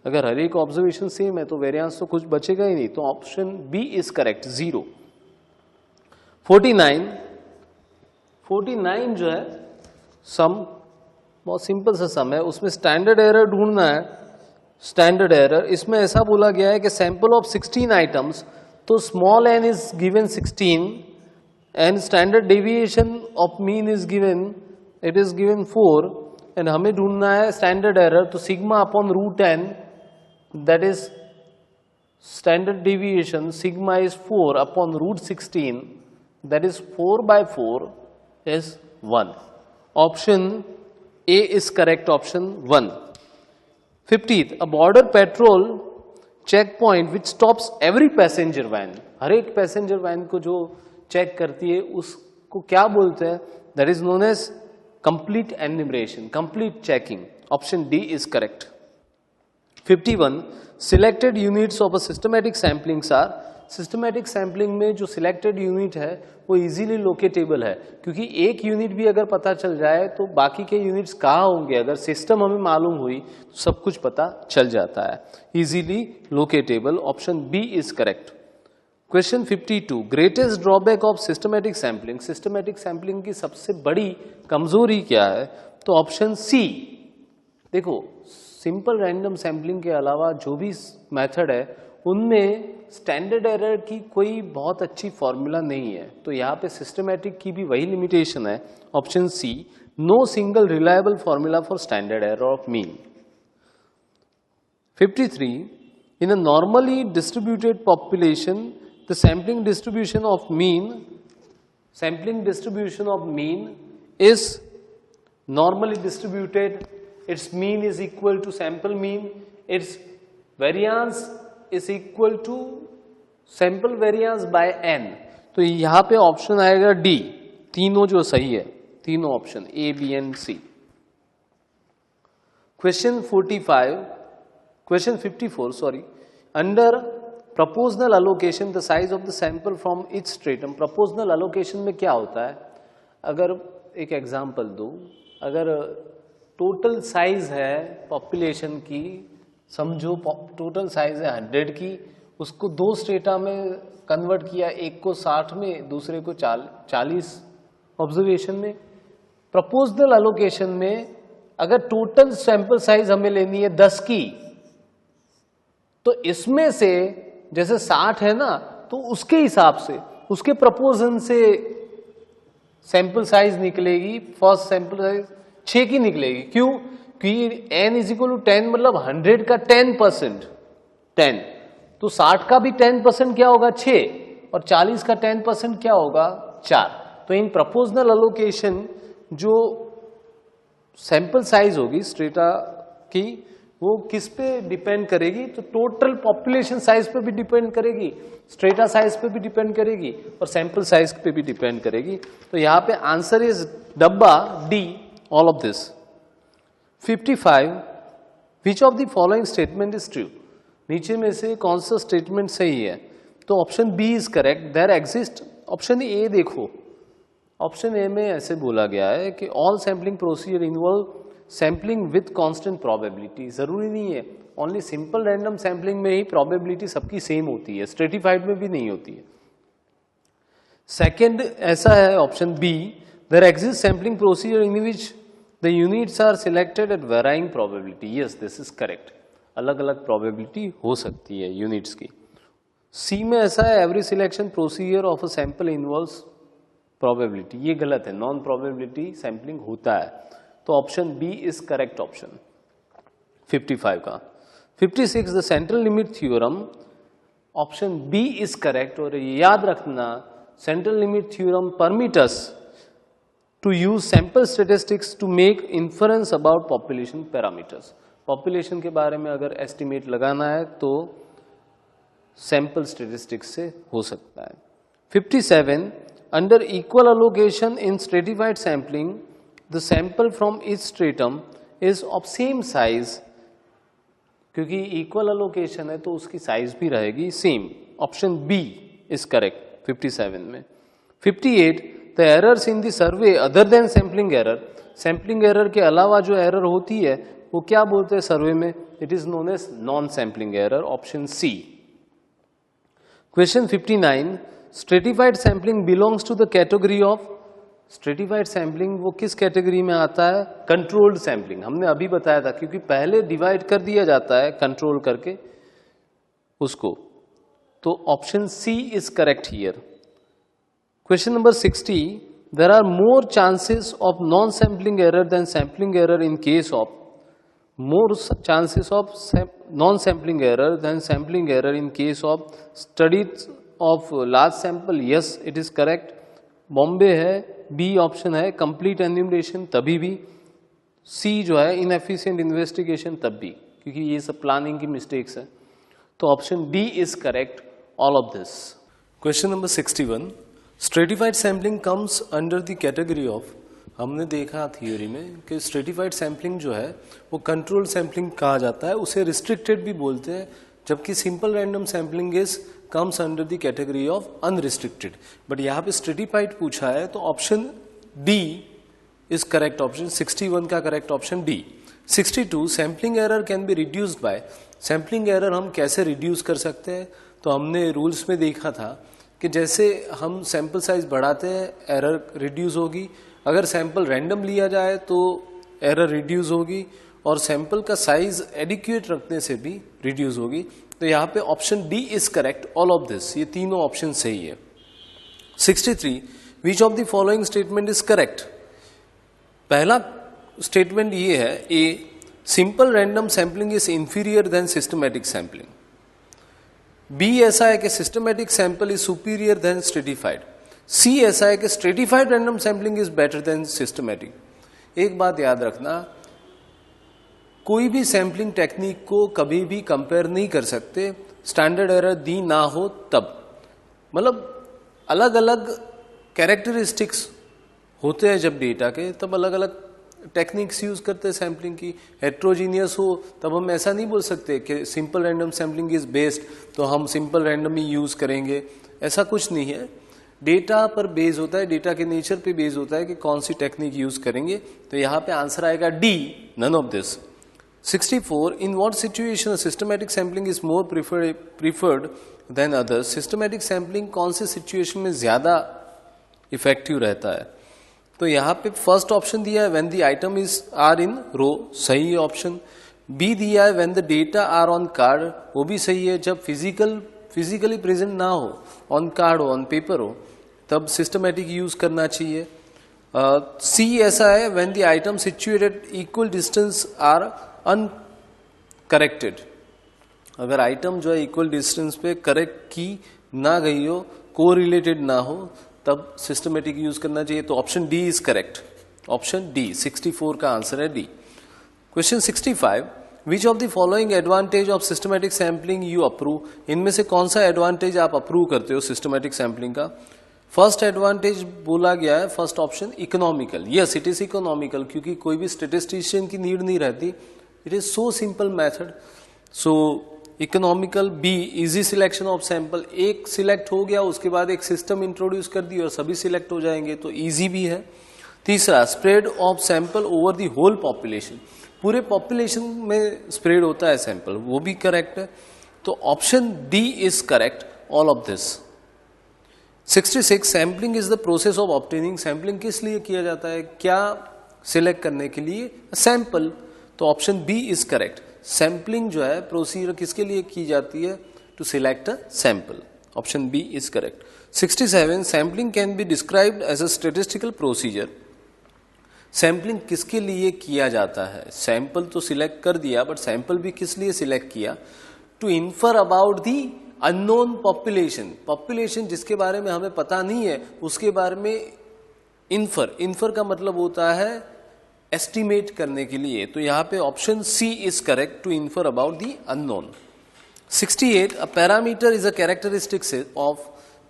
अगर हर एक observation same है तो वेरिएंस तो कुछ बचेगा ही नहीं, तो ऑप्शन बी इज करेक्ट, 0। 49 जो है सम, बहुत सिंपल सा सम है, उसमें स्टैंडर्ड एरर ढूंढना है। स्टैंडर्ड एरर इसमें ऐसा बोला गया है कि सैंपल ऑफ 16 आइटम्स, तो small n is given 16 and standard deviation of mean is given, it is given 4 and हमें ढूंढना है स्टैंडर्ड एरर, तो sigma upon root n, that is standard deviation, sigma is 4 upon root 16, that is 4/4 is 1. Option A is correct, option 1. 50th, a border patrol checkpoint which stops every passenger van, हर एक passenger van को जो check करती है उसको क्या बोलते हैं? That is known as complete enumeration, complete checking. Option D is correct. 51, selected units of a systematic samplings are, systematic sampling में जो सिलेक्टेड यूनिट है वो इजीली लोकेटेबल है, क्योंकि एक यूनिट भी अगर पता चल जाए तो बाकी के यूनिट्स कहाँ होंगे, अगर सिस्टम हमें मालूम हुई तो सब कुछ पता चल जाता है, easily locatable. Option B is correct. Question 52, greatest drawback of systematic sampling, systematic sampling की सबसे बड़ी कमजोरी क्या है? तो ऑप्शन सी। देखो, सिंपल रैंडम सैम्पलिंग के अलावा जो भी मेथड है उनमें स्टैंडर्ड एरर की कोई बहुत अच्छी फॉर्मूला नहीं है, तो यहाँ पे सिस्टमैटिक की भी वही लिमिटेशन है। Option C, no single reliable formula for standard error of mean. 53, in a normally distributed population the sampling distribution of mean, sampling distribution of mean is normally distributed, its mean is equal to sample mean, its variance is equal to sample variance by n। तो यहां पे option आएगा D, तीनों जो सही है, तीनों option A, B and C. Question 54 sorry, under proportional allocation the size of the sample from each stratum. Proportional allocation में क्या होता है? अगर एक एग्जांपल दूं, अगर टोटल साइज है पॉपुलेशन की, समझो टोटल साइज है 100 की, उसको दो स्ट्रेटा में कन्वर्ट किया, एक को 60 में, दूसरे को 40 ऑब्जर्वेशन में। प्रपोजनल एलोकेशन में अगर टोटल सैंपल साइज हमें लेनी है 10 की, तो इसमें से जैसे 60 है ना, तो उसके हिसाब से, उसके प्रपोजन से सैंपल साइज निकलेगी, फर्स्ट सैंपल साइज 6 की निकलेगी। क्यों? क्योंकि n इज इक्वल टू 10, मतलब 100 का 10%, 10, तो 60 का भी 10% क्या होगा? 6, और 40 का 10% क्या होगा? 4। तो इन प्रपोजनल एलोकेशन जो सैंपल साइज होगी स्ट्रेटा की, वो किस पे डिपेंड करेगी? तो टोटल पॉपुलेशन साइज पे भी डिपेंड करेगी, स्ट्रेटा साइज पे भी डिपेंड करेगी, और सैंपल साइज पे भी डिपेंड करेगी। तो यहाँ पे आंसर इज डब्बा D, all of this. 55, which of the following statement is true? नीचे में से कौन सा स्टेटमेंट सही है? तो option B is correct, there exist. Option A देखो, ऑप्शन ए में ऐसे बोला गया है कि all sampling procedure involve sampling with constant probability. जरूरी नहीं है, ओनली सिंपल रैंडम सैम्पलिंग में ही प्रोबेबिलिटी सबकी सेम होती है, स्ट्रेटिफाइड में भी नहीं होती है। सेकेंड ऐसा है option B, there exist sampling procedure in which the units are selected at varying probability. Yes, this is correct, अलग अलग प्रोबेबिलिटी हो सकती है यूनिट्स की। सी में ऐसा है, every selection procedure of a sample involves probability. ये गलत है, नॉन प्रोबेबिलिटी सैंपलिंग होता है, तो option B is correct option 55 का। 56, the central limit theorem, option B is correct. और याद रखना, central limit theorem permit us to use sample statistics to make inference about population parameters। Population के बारे में अगर एस्टिमेट लगाना है तो सैंपल स्टेटिस्टिक्स से हो सकता है। 57, under equal allocation in stratified sampling the sample from each stratum is of same size. क्योंकि इक्वल अलोकेशन है तो उसकी साइज भी रहेगी same, option B is correct 57 में। 58, the errors in the survey other than sampling error, sampling error के अलावा जो एरर होती है वो क्या बोलते हैं सर्वे में? It is known as non sampling error, option C. Question 59, stratified sampling belongs to the category of, stratified sampling वो किस कैटेगरी में आता है? Controlled sampling. हमने अभी बताया था, क्योंकि पहले डिवाइड कर दिया जाता है कंट्रोल करके उसको, तो option C is correct here. Question number 60, there are more chances of non sampling error than sampling error in case of, more chances of non-sampling error than sampling error in case of studies of large sample. Yes, it is correct. Bombay है, B option है complete enumeration, तभी भी सी जो है inefficient investigation, तब भी, क्योंकि ये सब प्लानिंग की मिस्टेक्स है। तो option D is correct, all of this. Question number 61, stratified sampling comes under the category of, हमने देखा थियोरी में कि स्ट्रेटिफाइड सैम्पलिंग जो है वो कंट्रोल सैम्पलिंग कहा जाता है, उसे रिस्ट्रिक्टेड भी बोलते हैं, जबकि simple random sampling is comes under the category of unrestricted. But यहाँ पे स्ट्रेटिफाइड पूछा है, तो option D is correct, option 61 का correct option D. 62, sampling error can be reduced by, sampling error हम कैसे रिड्यूस कर सकते हैं? तो हमने रूल्स में देखा था कि जैसे हम सैंपल साइज बढ़ाते हैं एरर रिड्यूस होगी, अगर सैंपल रैंडम लिया जाए तो एरर रिड्यूस होगी, और सैंपल का साइज एडिक्वेट रखने से भी रिड्यूस होगी। तो यहाँ पे option D is correct, all of this, ये तीनों ऑप्शन सही है। 63, which of the following statement is correct? पहला स्टेटमेंट ये है, A, simple random sampling is inferior than systematic sampling. B ऐसा है कि systematic sample is superior than stratified. C ऐसा है कि stratified random sampling is better than systematic. एक बात याद रखना, कोई भी सैम्पलिंग टेक्निक को कभी भी कंपेयर नहीं कर सकते स्टैंडर्ड एरर दी ना हो तब। मतलब अलग अलग कैरेक्टरिस्टिक्स होते हैं जब डेटा के, तब अलग अलग टेक्निक्स यूज करते हैं सैम्पलिंग की। हेट्रोजीनियस हो तब हम ऐसा नहीं बोल सकते कि simple random sampling is best, तो हम सिंपल रैंडम ही यूज करेंगे, ऐसा कुछ नहीं है। डेटा पर बेस होता है, डेटा के नेचर पे बेस होता है कि कौन सी टेक्निक यूज करेंगे। तो यहां पे आंसर आएगा D, none of this. 64, in what situation systematic sampling is more preferred than others? Systematic sampling कौन से सिचुएशन में ज्यादा इफेक्टिव रहता है? तो यहाँ पे फर्स्ट ऑप्शन दिया है when the item is are in row, सही ऑप्शन। बी दिया है when the data are on card, वो भी सही है, जब फिजिकली प्रेजेंट ना हो, ऑन कार्ड हो, ऑन पेपर हो, तब सिस्टमैटिक यूज करना चाहिए। सी ऐसा है when the item situated equal distance are uncorrected, अगर आइटम जो है इक्वल डिस्टेंस पे करेक्ट की ना गई हो, को रिलेटेड ना हो, तब सिस्टमैटिक यूज करना चाहिए। तो option D is correct, option D, 64 का आंसर है D. Question 65, which of the following advantage of systematic sampling you approve? इनमें से कौन सा एडवांटेज आप अप्रूव करते हो सिस्टमैटिक सैम्पलिंग का? फर्स्ट एडवांटेज बोला गया है, first option economical. Yes, it is economical, क्योंकि कोई भी स्टेटिस्टिशियन की नीड नहीं रहती, it is so simple method, so economical. B, easy selection of sample, एक सिलेक्ट हो गया उसके बाद एक सिस्टम इंट्रोड्यूस कर दी और सभी सिलेक्ट हो जाएंगे, तो इजी भी है। तीसरा, spread of sample over the whole population, पूरे पॉपुलेशन में स्प्रेड होता है सैंपल, वो भी करेक्ट है। तो option D is correct, all of this. 66, sampling is the process of obtaining, sampling किस लिए किया जाता है, क्या सिलेक्ट करने के लिए? सैंपल, तो option B is correct. Sampling जो है प्रोसीजर किसके लिए की जाती है? To select a sample, option B is correct. 67, sampling can be described as a statistical procedure, sampling किसके लिए किया जाता है? सैंपल तो सिलेक्ट कर दिया, बट सैंपल भी किस लिए सिलेक्ट किया? To infer about the unknown population, population जिसके बारे में हमें पता नहीं है उसके बारे में इन्फर का मतलब होता है एस्टिमेट करने के लिए। तो यहां पे option C is correct, to infer about the unknown. 68, a parameter is a characteristics of,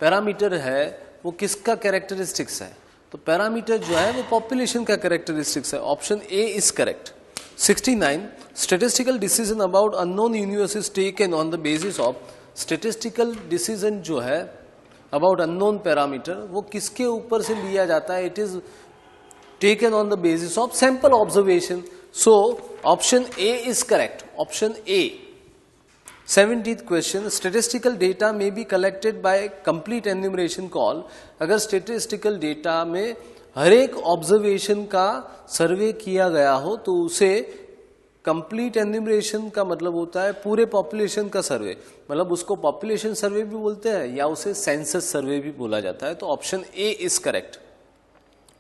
parameter है वो किसका कैरेक्टरिस्टिक्स है? तो पैरामीटर जो है वो पॉपुलेशन का कैरेक्टरिस्टिक्स है, option A is correct. 69, statistical decision about unknown universe is taken on the basis of, statistical decision जो है अबाउट अननोन पैरामीटर वो किसके ऊपर से लिया जाता है? It is taken on the basis of sample observation. So option A is correct. Option A. 70th question, statistical data may be collected by complete enumeration call. अगर statistical data में हर एक ऑब्जर्वेशन का सर्वे किया गया हो तो उसे कंप्लीट एन्यूमरेशन का मतलब होता है पूरे पॉपुलेशन का सर्वे, मतलब उसको पॉपुलेशन सर्वे भी बोलते हैं या उसे सेंसस सर्वे भी बोला जाता है. तो option A is correct.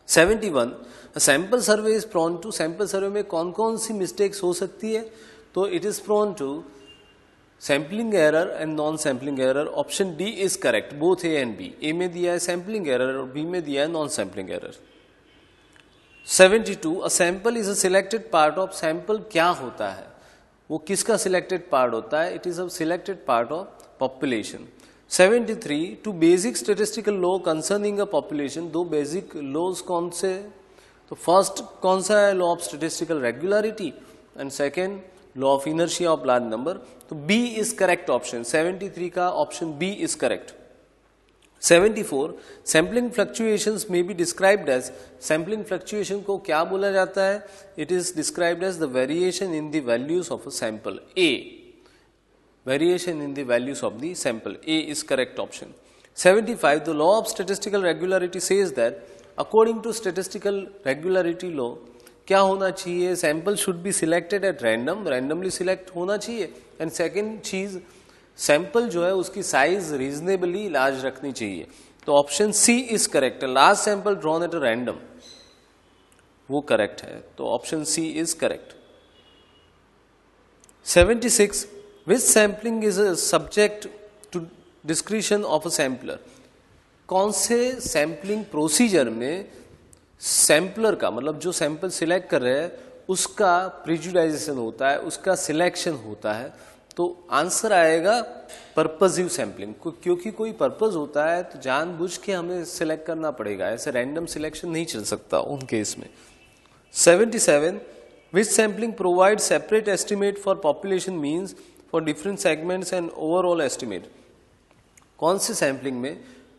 71, sample survey is prone to, sample survey में कौन कौन सी मिस्टेक्स हो सकती है? तो it is prone to sampling error and non sampling error. Option D is correct, both A and B. A में दिया है सैम्पलिंग एरर और बी में दिया है non sampling error. 72, a sample is a selected part of, sample क्या होता है, वो किसका सिलेक्टेड पार्ट होता है? It is a selected part of population. 73, two basic statistical law concerning a population, दो बेसिक लॉज कौन से? तो फर्स्ट कौन सा है? Law of statistical regularity and second law of inertia of large number. तो बी इज करेक्ट ऑप्शन. 73 का option B is correct. 74, sampling fluctuations में be described as, sampling fluctuation को क्या बोला जाता है? It is described as the variation in the values of a sample. A, variation in the values of the sample. A is correct option. 75, the law of statistical regularity says that, according to statistical regularity law क्या होना चाहिए? Sample should be selected at random, randomly select होना चाहिए. And second चीज, sample जो है उसकी size reasonably large रखनी चाहिए. तो option C is correct, large sample drawn at a random, वो करेक्ट है. तो option C is correct. 76, which sampling is a subject to discretion of a sampler, कौन से सैम्पलिंग प्रोसीजर में सैम्पलर का मतलब जो सैंपल सिलेक्ट कर रहे हैं उसका प्रिजुडाइजेशन होता है, उसका सिलेक्शन होता है? तो आंसर आएगा पर्पजिव सैम्पलिंग. क्योंकि कोई पर्पज होता है तो जानबूझ के हमें सिलेक्ट करना पड़ेगा, ऐसे रैंडम सिलेक्शन नहीं चल सकता उन केस में. 77, which sampling provide separate estimate for population means for different segments and overall estimate, कौन सी सैम्पलिंग में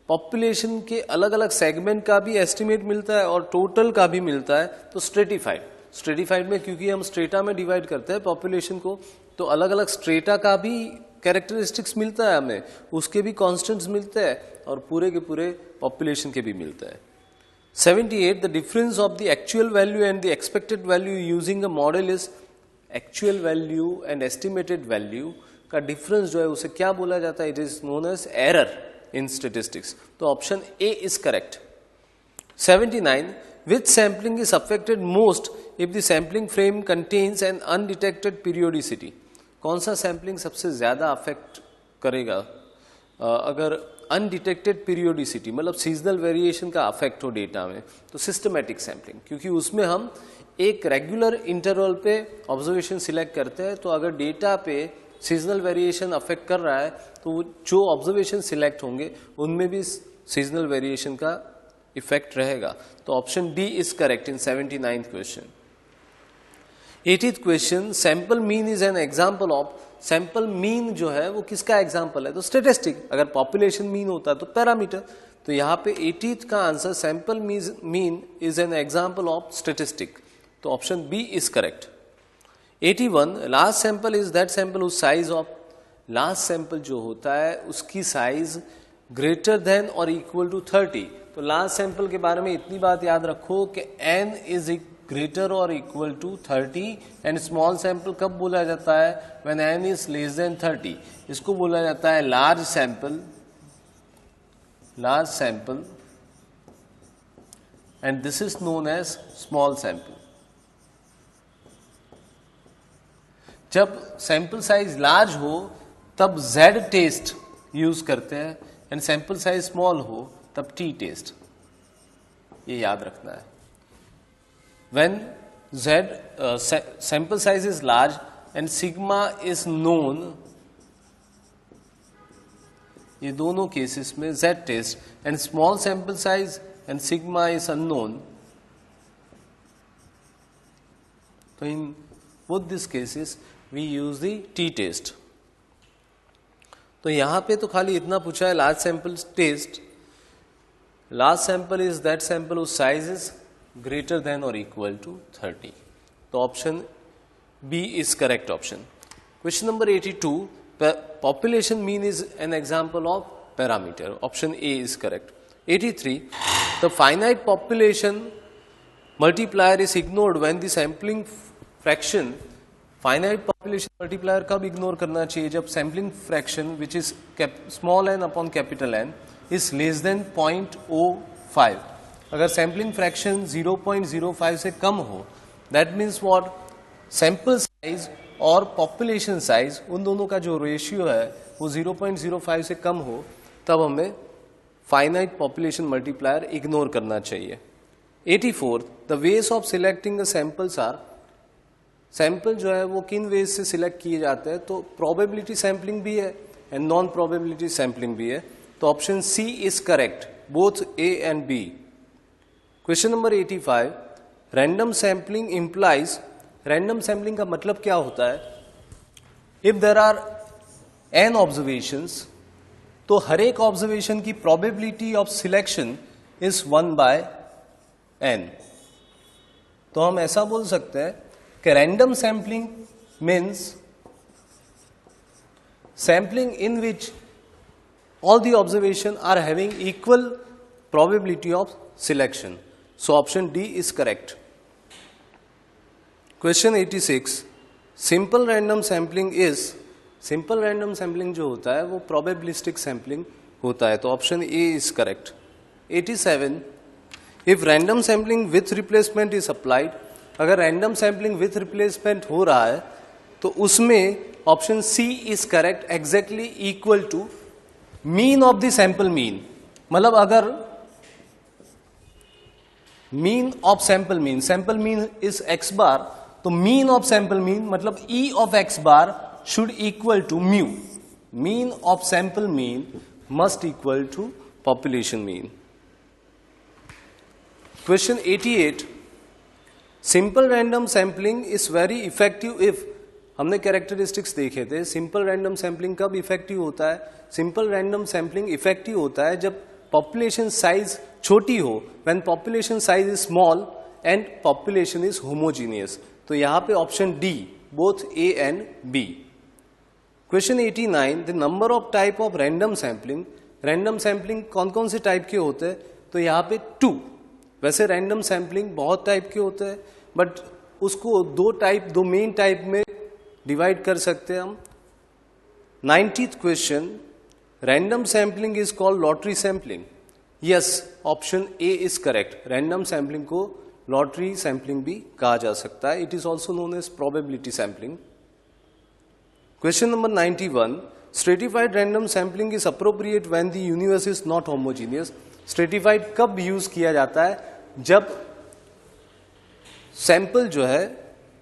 पॉपुलेशन के अलग अलग सेगमेंट का भी एस्टिमेट मिलता है और टोटल का भी मिलता है? तो स्ट्रेटिफाइड, स्ट्रेटिफाइड में क्योंकि हम स्ट्रेटा में डिवाइड करते हैं पॉपुलेशन को, तो अलग अलग स्ट्रेटा का भी कैरेक्टरिस्टिक्स मिलता है हमें, उसके भी कॉन्स्टेंट्स मिलते हैं और पूरे के पूरे पॉपुलेशन के भी मिलता है. 78, the difference of the actual value and the expected value using a model is, actual value and estimated value का डिफरेंस जो है उसे क्या बोला जाता है? It is known as error in statistics. तो option A is correct. 79, which sampling is affected most if the sampling frame contains an undetected periodicity, कौन सा सैम्पलिंग सबसे ज्यादा अफेक्ट करेगा अगर अनडिटेक्टेड पीरियोडिसिटी मतलब सीजनल वेरिएशन का अफेक्ट हो डेटा में? तो सिस्टमैटिक सैम्पलिंग, क्योंकि उसमें हम एक रेगुलर इंटरवल पे ऑब्जर्वेशन सिलेक्ट करते हैं, तो अगर डेटा पे सीजनल वेरिएशन अफेक्ट कर रहा है तो जो ऑब्जर्वेशन सिलेक्ट होंगे उनमें भी सीजनल वेरिएशन का इफेक्ट रहेगा. तो option D is correct in 79th question. 80th question, sample mean is an example of, sample mean जो है वो किसका एग्जांपल है? तो स्टैटिस्टिक. अगर पॉपुलेशन मीन होता तो पैरामीटर. तो यहाँ पे 80th का answer sample mean is an example of statistic. तो option B is correct. 81, last sample is that sample उस साइज ऑफ, लास्ट सैंपल जो होता है उसकी size greater than or equal to 30. तो लास्ट सैंपल के बारे में इतनी बात याद रखो कि n इज ग्रेटर और equal to 30 and small sample कब बोला जाता है? When n is less than 30. इसको बोला जाता है large sample, large sample and this is known as small sample. जब सैंपल साइज लार्ज हो तब Z टेस्ट यूज करते हैं एंड सैंपल साइज स्मॉल हो तब T टेस्ट. ये याद रखना है. When sample size is large and sigma is known, ये दोनों केसेस में Z test and small sample size and sigma is unknown, तो in both these cases we use the T test. तो यहां पे तो खाली इतना पूछा है large sample test. Large sample is that sample whose size is greater than or equal to 30. तो option B is correct option. Question number 82, population mean is an example of parameter. Option A is correct. 83, the finite population multiplier is ignored when the sampling fraction. Finite population multiplier कब ignore करना चाहिए? जब sampling fraction which is small n upon capital N is less than 0.05. अगर sampling fraction 0.05 से कम हो, that means what? Sample size और population size उन दोनों का जो रेशियो है वो 0.05 से कम हो, तब हमें फाइनाइट पॉपुलेशन मल्टीप्लायर इग्नोर करना चाहिए. 84, the ways of selecting the samples are. Sample जो है वो किन वेज से सिलेक्ट किए जाते हैं? तो प्रोबेबिलिटी सैंपलिंग भी है एंड नॉन प्रोबेबिलिटी सैंपलिंग भी है. तो option C is correct, both A and B. Question number 85, random sampling implies. Random sampling का मतलब क्या होता है? If there are n observations, तो हर एक ऑब्जर्वेशन की probability of selection is 1/n. तो हम ऐसा बोल सकते हैं कि random sampling means sampling in which all the observation are having equal probability of selection. So option D is correct. Question 86, simple random sampling is. Simple random sampling जो होता है वो प्रोबेबिलिस्टिक सैम्पलिंग होता है. तो option A is correct. 87, if random sampling with replacement is applied. अगर random sampling with replacement हो रहा है तो उसमें option C is correct, exactly equal to mean of the sample mean. मतलब अगर mean of sample mean is X bar, तो mean of sample mean मतलब E of X bar should equal to mu. Mean of sample mean must equal to population mean. Question 88, simple random sampling is very effective if. हमने characteristics देखे थे. Simple random sampling कब effective होता है? Simple random sampling effective होता है जब population size छोटी हो, when population size is small and population is homogeneous. तो यहां पे option D, both A and B. Question 89, the number of type of random sampling. Random sampling कौन कौन से टाइप के होते हैं? तो यहां पे 2. वैसे रैंडम सैंपलिंग बहुत टाइप के होते हैं, बट उसको दो मेन टाइप में डिवाइड कर सकते हैं हम. 90th question, random sampling is called lottery sampling. Yes, option A is correct. Random sampling को लॉटरी सैंपलिंग भी कहा जा सकता है. It is also known as probability sampling. Question number 91, stratified random sampling is appropriate when the universe is not homogeneous. Stratified कब use किया जाता है? जब सैंपल जो है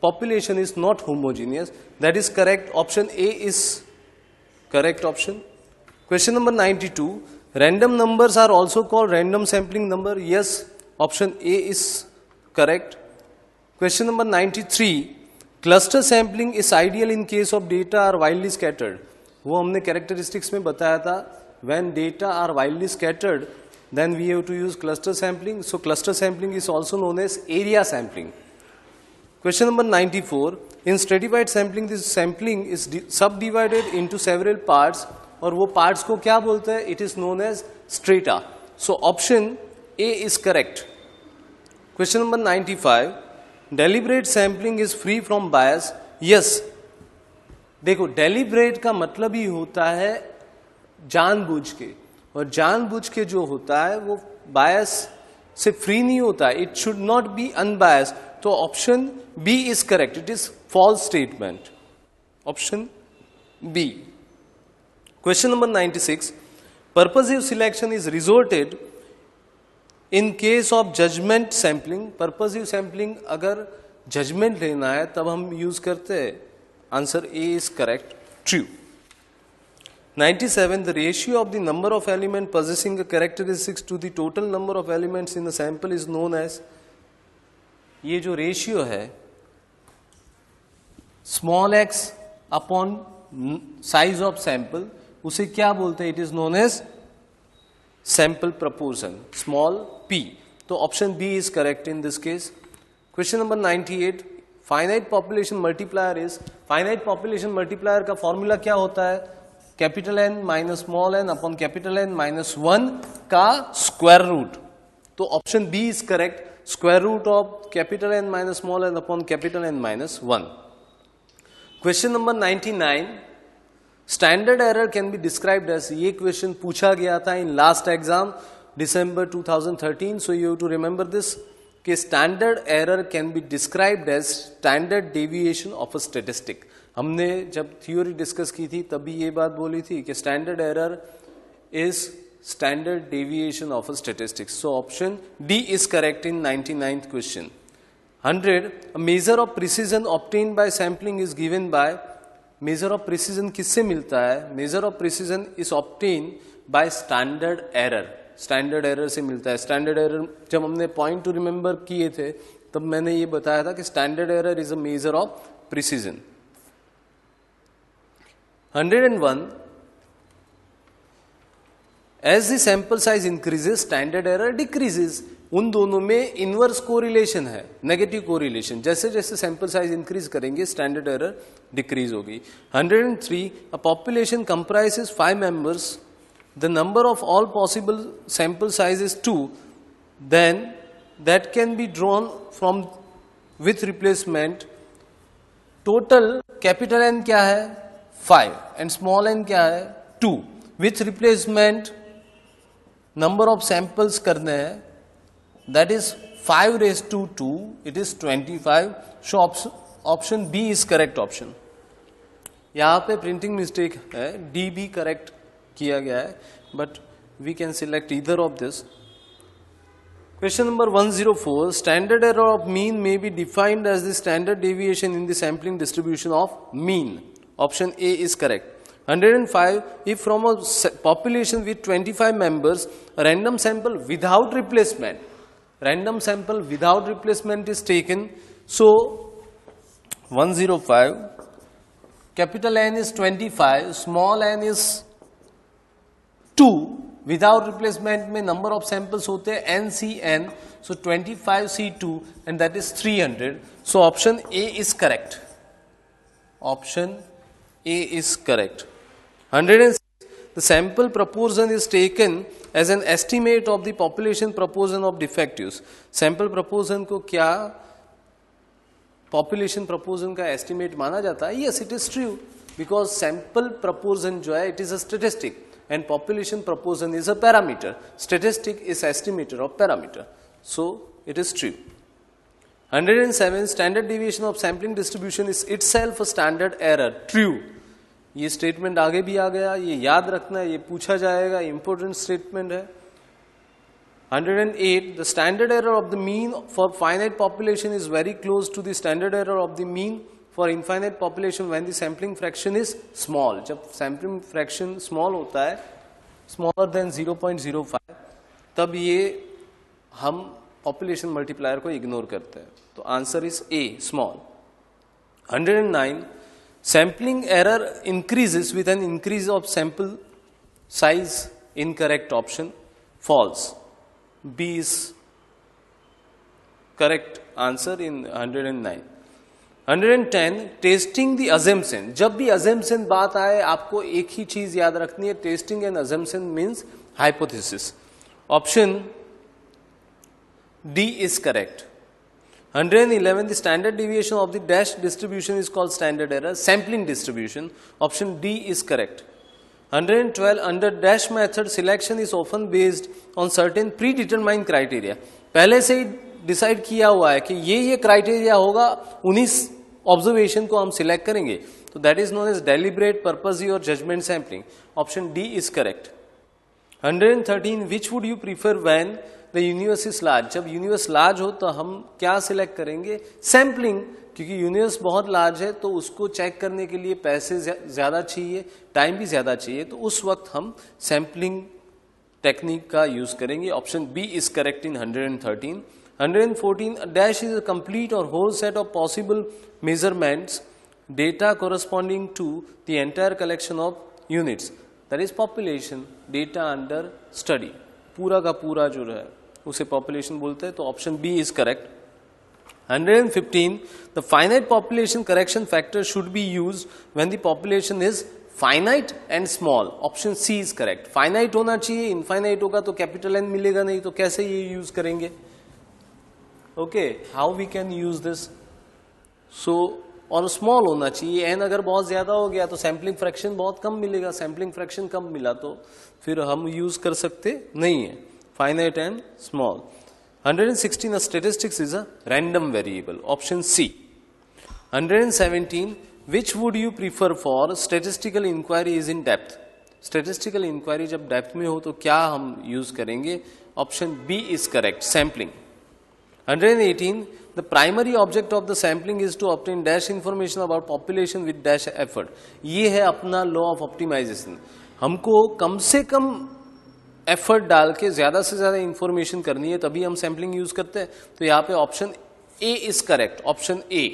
population is not homogeneous. That is correct. Option A is correct option. Question number 92, random numbers are also called random sampling number. Yes, option A is correct. Question number 93, cluster sampling is ideal in case of data are widely scattered. वो हमने characteristics में बताया था. When data are widely scattered, then we have to use cluster sampling. So cluster sampling is also known as area sampling. Question number 94, in stratified sampling, this sampling is subdivided into several parts. और वो parts को क्या बोलते हैं? It is known as strata. So option A is correct. Question number 95, deliberate sampling is free from bias. Yes, देखो deliberate का मतलब ही होता है जानबूझ के, और जानबूझ के जो होता है वो बायस से फ्री नहीं होता. It should not be unbias. तो option B is correct. It is false statement. Option B. Question number 96, purposive selection is resorted in case of judgment sampling. Purposive sampling अगर judgment लेना है तब हम use करते हैं. Answer A is correct, true. 97, the ratio of the number of elements possessing a characteristics to the total number of elements in the sample is known as. ये जो ratio है small x upon size of sample, उसे क्या बोलते हैं? It is known as sample proportion, small p. तो option B is correct in this case. Question number 98, finite population multiplier is, finite population multiplier का formula क्या होता है? Capital N minus small n upon capital N minus 1 का square root. तो option B is correct. Square root of capital N minus small n upon capital N minus 1. Question number 99, standard error can be described as. ये question पूछा गया था in last exam December 2013, so you have to remember this कि standard error can be described as standard deviation of a statistic. हमने जब theory discuss की थी तभी ये बात बोली थी कि standard error is standard deviation of a statistic. So option D is correct in 99th question. 100, a measure of precision obtained by sampling is given by. measure of precision किससे मिलता है? measure of precision is obtained by standard error. Standard error से मिलता है. Standard error जब हमने point two remember किए थे तब मैंने ये बताया था कि standard error is a measure of precision. 101, as the sample size increases standard error decreases. उन दोनों में इनवर्स कोरिलेशन है, नेगेटिव कोरिलेशन. जैसे जैसे सैंपल साइज इंक्रीज करेंगे स्टैंडर्ड एरर डिक्रीज होगी. 103, a population comprises 5 members. The number of all possible sample size is 2, then that can be drawn from with replacement. Total capital N क्या है? 5 and small n क्या है? 2. With replacement number of samples करने हैं, that is 5 raised to 2, it is 25. So option B is correct option. यहाँ पे printing mistake है, D भी करेक्ट किया गया है, but we can select either of this. Question number 104, standard error of mean may be defined as the standard deviation in the sampling distribution of mean. Option A is correct. 105, if from a population with 25 members random sample without replacement, random sample without replacement is taken. So 105, capital N is 25, small n is 2. Without replacement में number of samples होते हैं NCN, so 25C2 and that is 300. So option A is correct. Option A is correct. 106, the sample proportion is taken as an estimate of the population proportion of defectives. Sample proportion को क्या population proportion का estimate माना जाता है? Yes, it is true, because sample proportion जो है it is a statistic and population proportion is a parameter. Statistic is estimator of parameter. So it is true. 107, standard deviation of sampling distribution is itself a standard error. True. ये statement आगे भी आ गया, ये याद रखना है, ये पूछा जाएगा, important statement है. 108, the standard error of the mean for finite population is very close to the standard error of the mean for infinite population when the sampling fraction is small. जब sampling fraction small होता है, smaller than 0.05, तब ये हम population multiplier को ignore करते हैं. तो answer is A, small. 109, sampling error increases with an increase of sample size. Incorrect option, false. B is correct answer in 109. 110, testing the assumption. जब भी अजम्पशन बात आए आपको एक ही चीज याद रखनी है, testing and assumption means hypothesis. Option D is correct. 111, the standard deviation of the dash distribution is called standard error, sampling distribution. Option D is correct. 112, under dash method selection is often based on certain pre determined criteria. पहले से ही decide किया हुआ है कि ये criteria होगा, उन्हीं observation को हम सिलेक्ट करेंगे. तो that is known as deliberate purposive or judgement sampling. Option D is correct. 113, which would you prefer when the universe is large. जब यूनिवर्स लार्ज हो तो हम क्या सिलेक्ट करेंगे? सैम्पलिंग, क्योंकि यूनिवर्स बहुत लार्ज है तो उसको चेक करने के लिए पैसे ज्यादा चाहिए, टाइम भी ज्यादा चाहिए, तो उस वक्त हम सैम्पलिंग टेक्निक का यूज करेंगे. Option B is correct in 113. 114, a dash is a complete or whole set of possible measurements data corresponding to the entire collection of units, that is population data under study. पूरा का पूरा जो है उसे population बोलते हैं. तो option B is correct. 115, the finite population correction factor should be used when the population is finite and small. Option C is correct. Finite होना चाहिए, infinite होगा तो capital N मिलेगा नहीं, तो कैसे ये use करेंगे? Okay, how we can use this? So और स्मॉल होना चाहिए. n अगर बहुत ज्यादा हो गया तो सैम्पलिंग फ्रैक्शन बहुत कम मिलेगा. सैम्पलिंग फ्रैक्शन कम मिला तो फिर हम यूज कर सकते नहीं है. Finite and small. 116, a statistics is a random variable. Option C. 117, which would you prefer for statistical inquiry is in depth? Statistical inquiry जब डेप्थ में हो तो क्या हम यूज करेंगे? Option B is correct. Sampling. 118, the primary object of the sampling is to obtain dash information about population with dash effort. ये है अपना law of optimization. हमको कम से कम एफर्ट डाल के ज्यादा से ज्यादा इंफॉर्मेशन करनी है, तभी हम सैम्पलिंग यूज करते हैं. तो यहाँ पे option A is correct. Option A.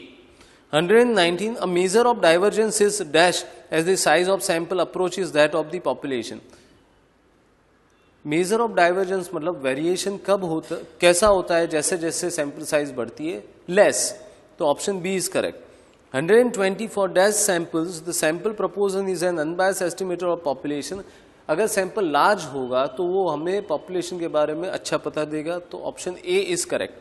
119, a measure of divergence is dash as the size of sample approaches that of the population. Measure of divergence मतलब वेरिएशन कब होता, कैसा होता है जैसे जैसे सैंपल साइज बढ़ती है? लेस. तो option B is correct. 120, for dash samples the sample proportion is an unbiased estimator of population. अगर सैंपल लार्ज होगा तो वो हमें पॉपुलेशन के बारे में अच्छा पता देगा. तो option A is correct.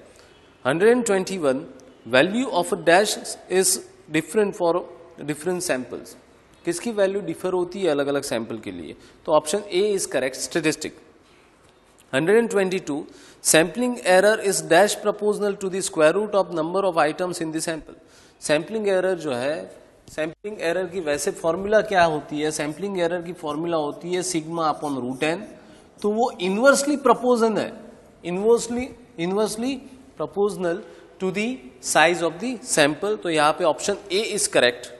121, value of a dash is different for different samples. किसकी वैल्यू डिफर होती है अलग अलग सैंपल के लिए? तो option A is correct. Statistic. 122, sampling error is dash proportional to the square root of number of items in the sample. Sampling error जो है, सैम्पलिंग एरर की वैसे फॉर्मूला क्या होती है? सैम्पलिंग एरर की फॉर्मूला होती है सिग्मा अपॉन रूट एन. तो वो इनवर्सली प्रपोजन है, inversely proportional to the size of the sample. तो यहां पे option A is correct.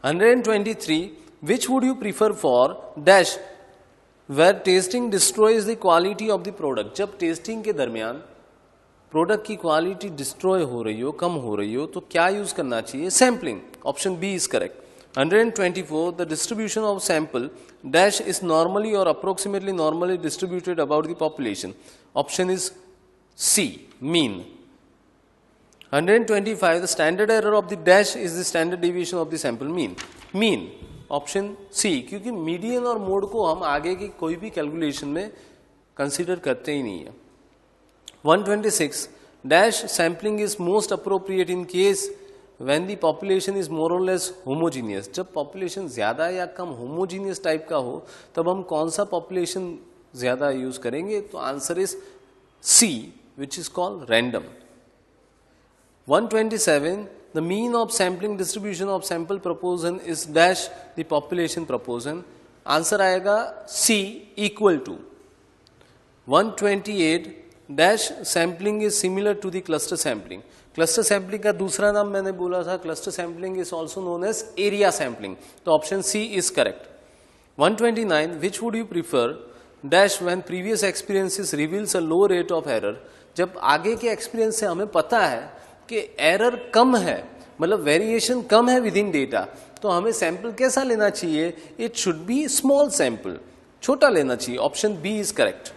123, which would you prefer for dash where tasting destroys the quality of the product. जब testing के दरमियान product की क्वालिटी डिस्ट्रॉय हो रही हो, कम हो रही हो, तो क्या यूज करना चाहिए? Sampling. Option B is correct. 124, the distribution of sample dash is normally or approximately normally distributed about the population. Option is C, mean. 125, the standard error of the dash is the standard deviation of the sample mean. Mean. Option C, क्योंकि median और mode को हम आगे की कोई भी calculation में consider करते ही नहीं है. 126, dash sampling is most appropriate in case when the population is more और लेस होमोजीनियस. जब पॉपुलेशन ज्यादा या कम होमोजीनियस टाइप का हो तब हम कौन सा पॉपुलेशन ज्यादा यूज करेंगे? तो answer is C, which is called random. 127, the mean of sampling distribution of sample proportion is dash the population proportion. Answer आएगा C equal to. 128, dash sampling is similar to the cluster sampling. cluster sampling का दूसरा नाम मैंने बोला था, cluster sampling is also known as area sampling. तो option C is correct. 129, which would you prefer dash when previous experiences reveals a low rate of error. जब आगे के एक्सपीरियंस से हमें पता है कि एरर कम है, मतलब वेरिएशन कम है विद इन डेटा, तो हमें सैंपल कैसा लेना चाहिए? It should be small sample, छोटा लेना चाहिए. Option B is correct.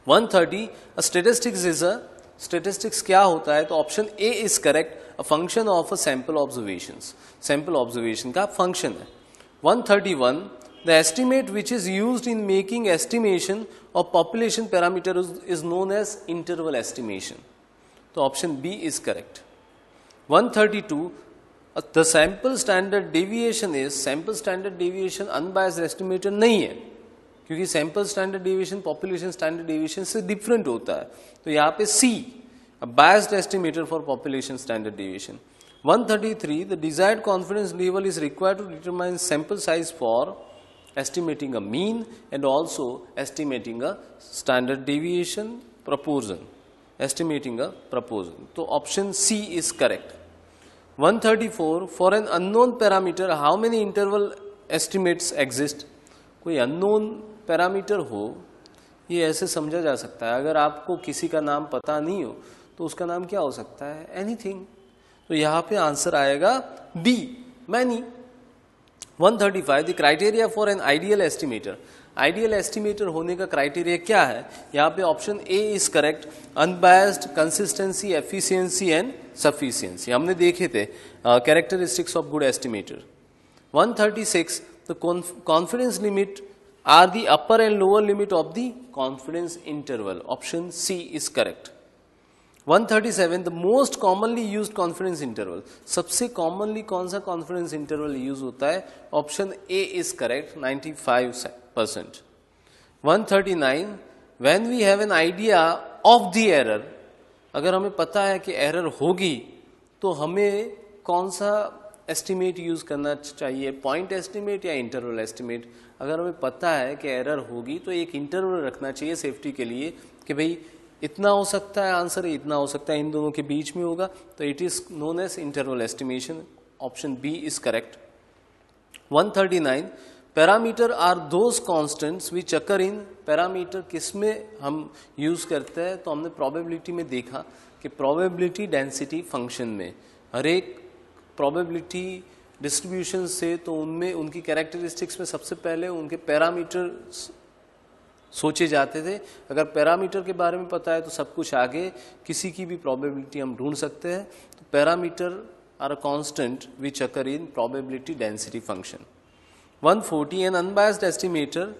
130, statistics क्या होता है? तो option A is correct. A function of a sample observations, sample observation का फंक्शन है. 131, the estimate which is used in making estimation of population parameter is known as interval estimation. तो option B is correct. 132, the sample standard deviation is, sample standard deviation unbiased estimator नहीं है, क्योंकि sample standard deviation population standard deviation से different होता है. तो यहाँ पे C, a biased estimator for population standard deviation. 133, the desired confidence level is required to determine sample size for estimating a mean and also estimating a standard deviation proportion. Estimating a proportion. तो option C is correct. 134, for an unknown parameter how many interval estimates exist. कोई unknown parameter हो, ये ऐसे समझा जा सकता है, अगर आपको किसी का नाम पता नहीं हो तो उसका नाम क्या हो सकता है? anything. तो यहाँ पे आंसर आएगा D, many. 135, the criteria for an ideal estimator. Ideal estimator होने का क्राइटेरिया क्या है? यहाँ पे option A is correct, unbiased, consistency, efficiency and sufficiency. हमने देखे थे characteristics of good estimator. 136, the confidence limit are the upper and lower limit of the confidence interval. Option C is correct. 137, the most commonly used confidence interval. सबसे commonly कौन सा confidence interval use होता है? Option A is correct, 95%। 139, when we have an idea of the error, अगर हमें पता है कि एरर होगी तो हमें कौन सा एस्टिमेट यूज करना चाहिए, पॉइंट एस्टिमेट या इंटरवल एस्टिमेट? अगर हमें पता है कि एरर होगी तो एक इंटरवल रखना चाहिए सेफ्टी के लिए कि भाई इतना हो सकता है आंसर, इतना हो सकता है, इन दोनों के बीच में होगा, तो it is known as interval estimation. Option B is correct. 139, parameter are those constants which occur in, parameter किसमें हम यूज करते हैं? तो हमने प्रोबेबिलिटी में देखा कि प्रोबेबिलिटी डेंसिटी फंक्शन में हर एक प्रोबेबिलिटी डिस्ट्रीब्यूशन से, तो उनमें उनकी कैरेक्टरिस्टिक्स में सबसे पहले उनके पैरामीटर सोचे जाते थे। अगर पैरामीटर के बारे में पता है तो सब कुछ आगे किसी की भी प्रोबेबिलिटी हम ढूंढ सकते हैं। तो parameter are a constant which occur in probability density function. 140, an unbiased estimator,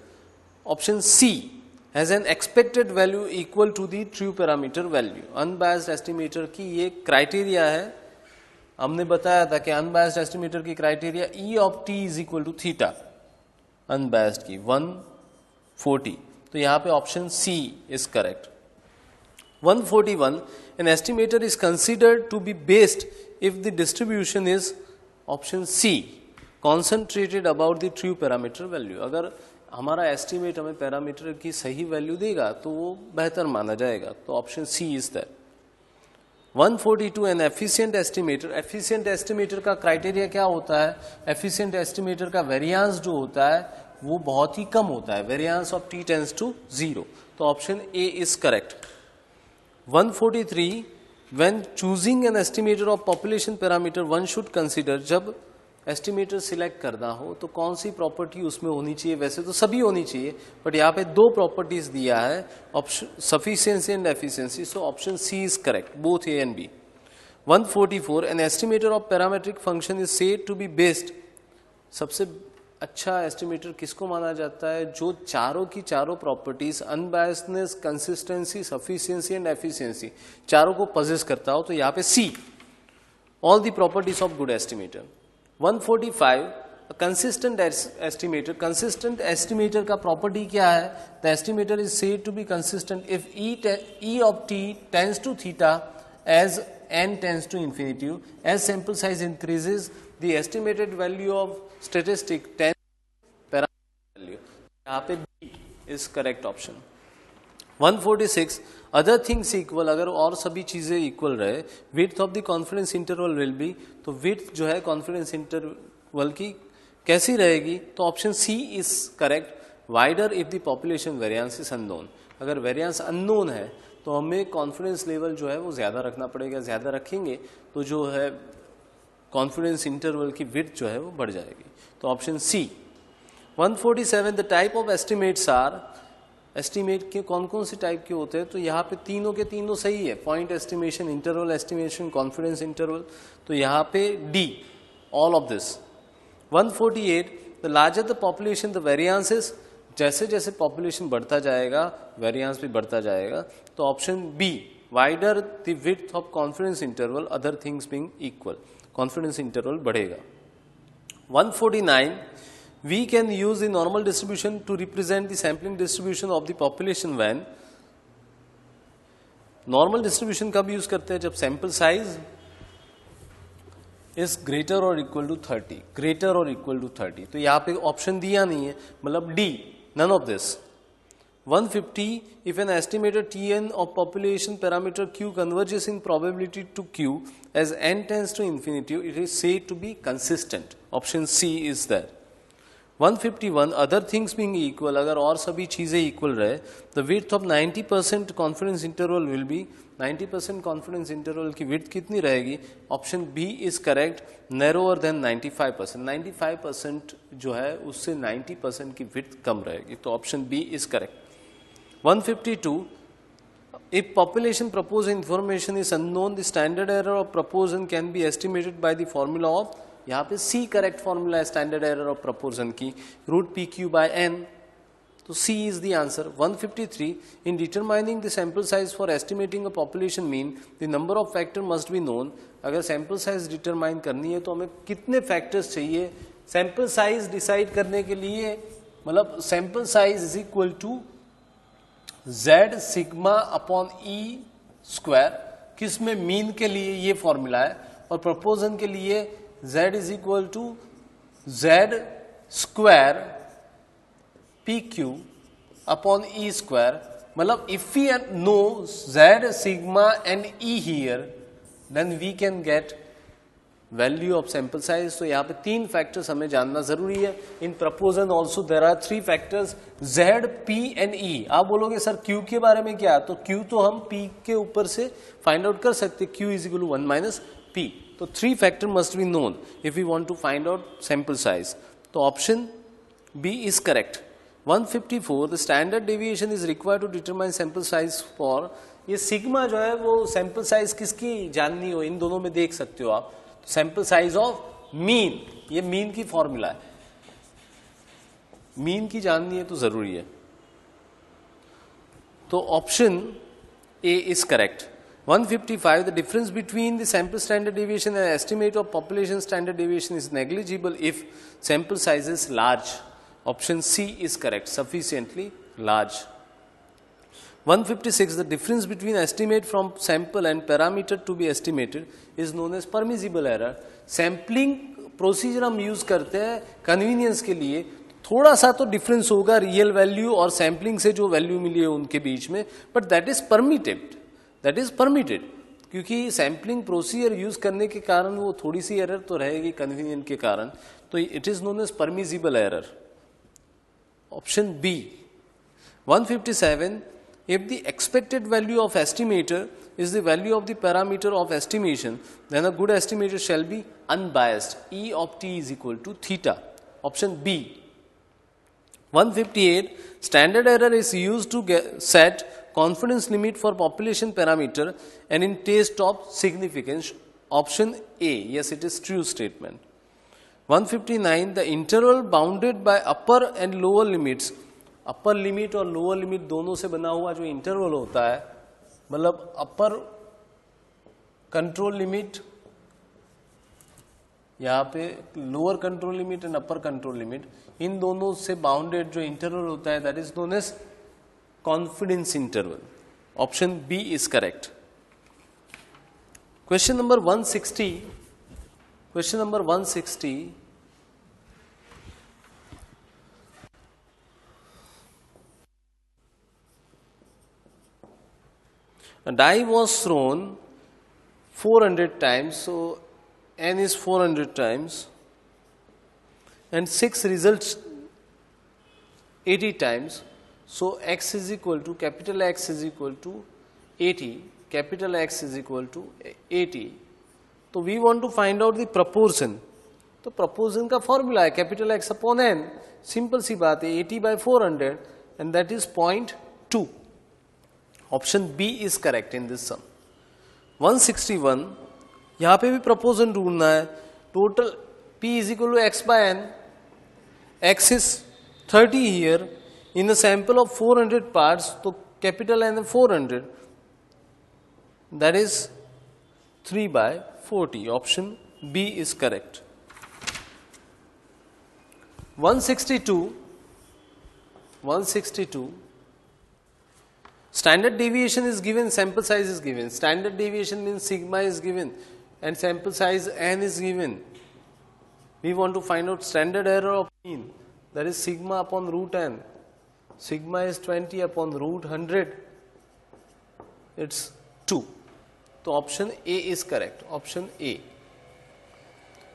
option C, has an expected value equal to the true parameter value. Unbiased estimator की ये क्राइटेरिया है। हमने बताया था कि अनबायस्ड एस्टिमेटर की criteria E of T is equal to theta, unbiased की 140। तो यहां पे option C is correct. 141, an estimator is considered to be best if the distribution is, option C, concentrated about the true parameter value. अगर हमारा estimate हमें parameter की सही value देगा तो वो बेहतर माना जाएगा, तो option C is that. 142, an efficient estimator, efficient estimator का क्राइटेरिया क्या होता है? एफिशिएंट एस्टिमेटर का वेरिएंस जो होता है वो बहुत ही कम होता है, variance of T tends to 0, तो option A is correct. 143, when choosing an estimator of population parameter one should consider, जब एस्टिमेटर सिलेक्ट करना हो तो कौन सी प्रॉपर्टी उसमें होनी चाहिए? वैसे तो सभी होनी चाहिए, बट यहाँ पे दो प्रॉपर्टीज दिया है, option sufficiency and efficiency, so option C is correct, both A and B. 144, an estimator of parametric function is said to be best, सबसे अच्छा एस्टिमेटर किसको माना जाता है? जो चारों की चारों properties, unbiasedness, consistency, sufficiency and efficiency, चारों को पजेस करता हो, तो यहाँ पे C, all the properties of good estimator. 145, consistent estimator, consistent estimator का प्रॉपर्टी क्या है? The estimator is said to be consistent if E of T tends to theta as n tends to infinity, as sample size increases the estimated value of statistic tends to parameter value. यहाँ पे B is correct option. 146, other things equal, अगर और सभी चीजें equal रहे, width of the confidence interval will be, तो width जो है confidence interval की कैसी रहेगी? तो option C is correct, wider if the population variance is unknown. अगर वेरिएंस अननोन है तो हमें कॉन्फिडेंस लेवल जो है वो ज्यादा रखना पड़ेगा, ज्यादा रखेंगे तो जो है कॉन्फिडेंस इंटरवल की विड्थ जो है वो बढ़ जाएगी, तो option C. 147, the type of estimates are, estimate के कौन कौन से टाइप के होते हैं? तो यहाँ पे तीनों के तीनों सही है, point estimation, interval estimation, confidence interval, तो यहाँ पे D, all of this. 148, the larger the population the variances, जैसे जैसे पॉपुलेशन बढ़ता जाएगा वेरिएंस भी बढ़ता जाएगा, तो option B, wider the width of confidence interval, other things being equal, confidence interval बढ़ेगा। 149, we can use the normal distribution to represent the sampling distribution of the population when, normal distribution कब use करते हैं? जब sample size is greater और equal to 30, greater और equal to 30, तो यहाँ पे ऑप्शन दिया नहीं है, मतलब D, none of this. 150, if an estimated Tn of population parameter Q converges in probability to Q as n tends to infinity, it is said to be consistent. Option C is there. 151 other things being equal, अगर और सभी चीजें equal रहे, the width of 90% confidence interval will be, 90% confidence interval की width कितनी रहेगी? Option B is correct, narrower than 95%। 95% जो है उससे 90% की विड्थ कम रहेगी, तो option B is correct. 152 if population proposed information is unknown, the standard error of proportion can be estimated by the formula of, यहाँ पे C करेक्ट फॉर्मूला है स्टैंडर्ड एरर ऑफ प्रपोर्शन की, root P Q by N, तो C is the answer. 153 in determining the sample size for estimating a population mean the number of factor must be known. अगर sample size determine करनी है तो हमें कितने factors चाहिए sample size decide करने के लिए? मतलब sample size is equal to Z sigma upon E square, किसमें मीन के लिए ये फॉर्मूला है, और प्रपोर्शन के लिए Z is equal to Z square P Q upon E square. मतलब if we know Z sigma and E here then we can get value of sample size. तो यहाँ पे 3 फैक्टर्स हमें जानना जरूरी है। In proportion also there are 3 factors Z, P and E। आप बोलोगे सर Q के बारे में क्या? तो Q तो हम P के ऊपर से फाइंड आउट कर सकते, Q is equal to 1 minus P। तो 3 factor must be known if you want to find out sample size, तो option B is correct. 154 the standard deviation is required to determine sample size for, ये sigma जो है वो sample size किसकी जाननी हो, इन दोनों में देख सकते हो आप, सैंपल साइज ऑफ मीन, ये मीन की फॉर्मूला है, मीन की जाननी है तो जरूरी है, तो option A is correct. 155 the difference between the sample standard deviation and estimate of population standard deviation is negligible if sample size is large. Option C is correct, sufficiently large. 156 the difference between estimate from sample and parameter to be estimated is known as permissible error. Sampling procedure हम use करते हैं convenience के लिए, थोड़ा सा तो difference होगा real value और सैम्पलिंग से जो वैल्यू मिली है उनके बीच में, but that is permitted, that is permitted, क्योंकि सैम्पलिंग प्रोसीजर यूज करने के कारण वो थोड़ी सी एरर तो रहेगी कन्वीनियंट के कारण, तो it is known as permissible error. Option B. 157 if the expected value of estimator is the value of the parameter of estimation, then a good estimator shall be unbiased. E of t is equal to theta. Option B. 158 standard error is used to set confidence limit for population parameter and in test of significance. Option A. Yes, it is true statement. 159 the interval bounded by upper and lower limits, upper limit और lower limit दोनों से बना हुआ जो interval होता है, मतलब अपर control limit, यहाँ पे lower control limit and upper control limit, इन दोनों से बाउंडेड जो इंटरवल होता है that is known as confidence interval. Option B is correct. Question number 160, question number 160, a die was thrown 400 times, so n is 400 times, and 6 results 80 times, so x is equal to, capital X is equal to 80, capital X is equal to 80, तो we want to find out the proportion, तो proportion का formula है capital X upon n, simple सी बात है, 80 by 400 and that is 0.2. Option B is correct in this sum. 161 यहां पे भी प्रपोजन ढूंढना है, total p is equal to x by n, x is 30 here in a sample of 400 parts, तो capital N 400, that is 3 by 40। Option B is correct. 162 standard deviation is given, sample size is given. Standard deviation means sigma is given and sample size n is given. We want to find out standard error of mean, that is sigma upon root n. Sigma is 20 upon root 100, it's 2. So option A is correct, option A.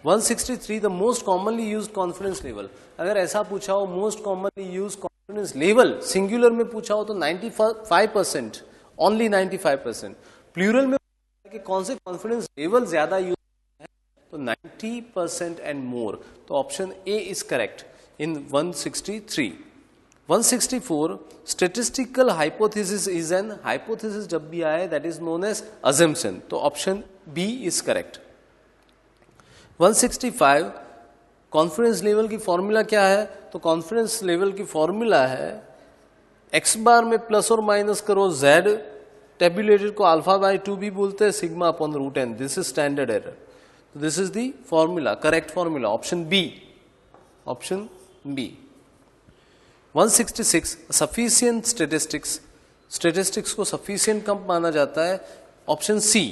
163 the most commonly used confidence level. अगर ऐसा पूछा हो most commonly used confidence level singular में पूछा हो तो 95%, only 95%. Plural में कि कौन से कॉन्फिडेंस लेवल ज्यादा यूज है तो 90% एंड मोर. तो option A is correct in 163. 164 statistical hypothesis is an hypothesis जब भी आए that is known as assumption. तो option B is correct. 165 confidence level की फॉर्मूला क्या है? तो कॉन्फिडेंस लेवल की फॉर्मूला है एक्स बार में प्लस और माइनस करो जेड, टेबुलेटेड को अल्फा बाय 2 भी बोलते हैं, sigma upon root N. This is standard error. This is the formula, correct formula, option B. Option B. 166 sufficient statistics. Statistics को सफिशिएंट कब माना जाता है? Option C.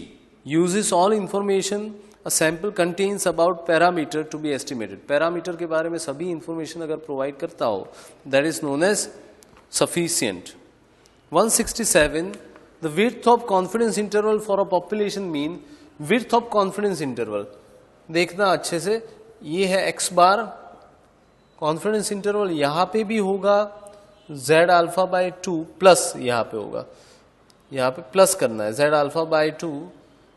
Uses all information a sample contains about parameter to be estimated. Parameter के बारे में सभी information अगर प्रोवाइड करता हो that is known as sufficient. 167 the width of confidence interval for a population mean. width of confidence interval देखना अच्छे से, ये है x बार. कॉन्फिडेंस इंटरवल यहां पे भी होगा z अल्फा बाय 2 प्लस यहां पे होगा, यहां पे प्लस करना है z alpha by 2.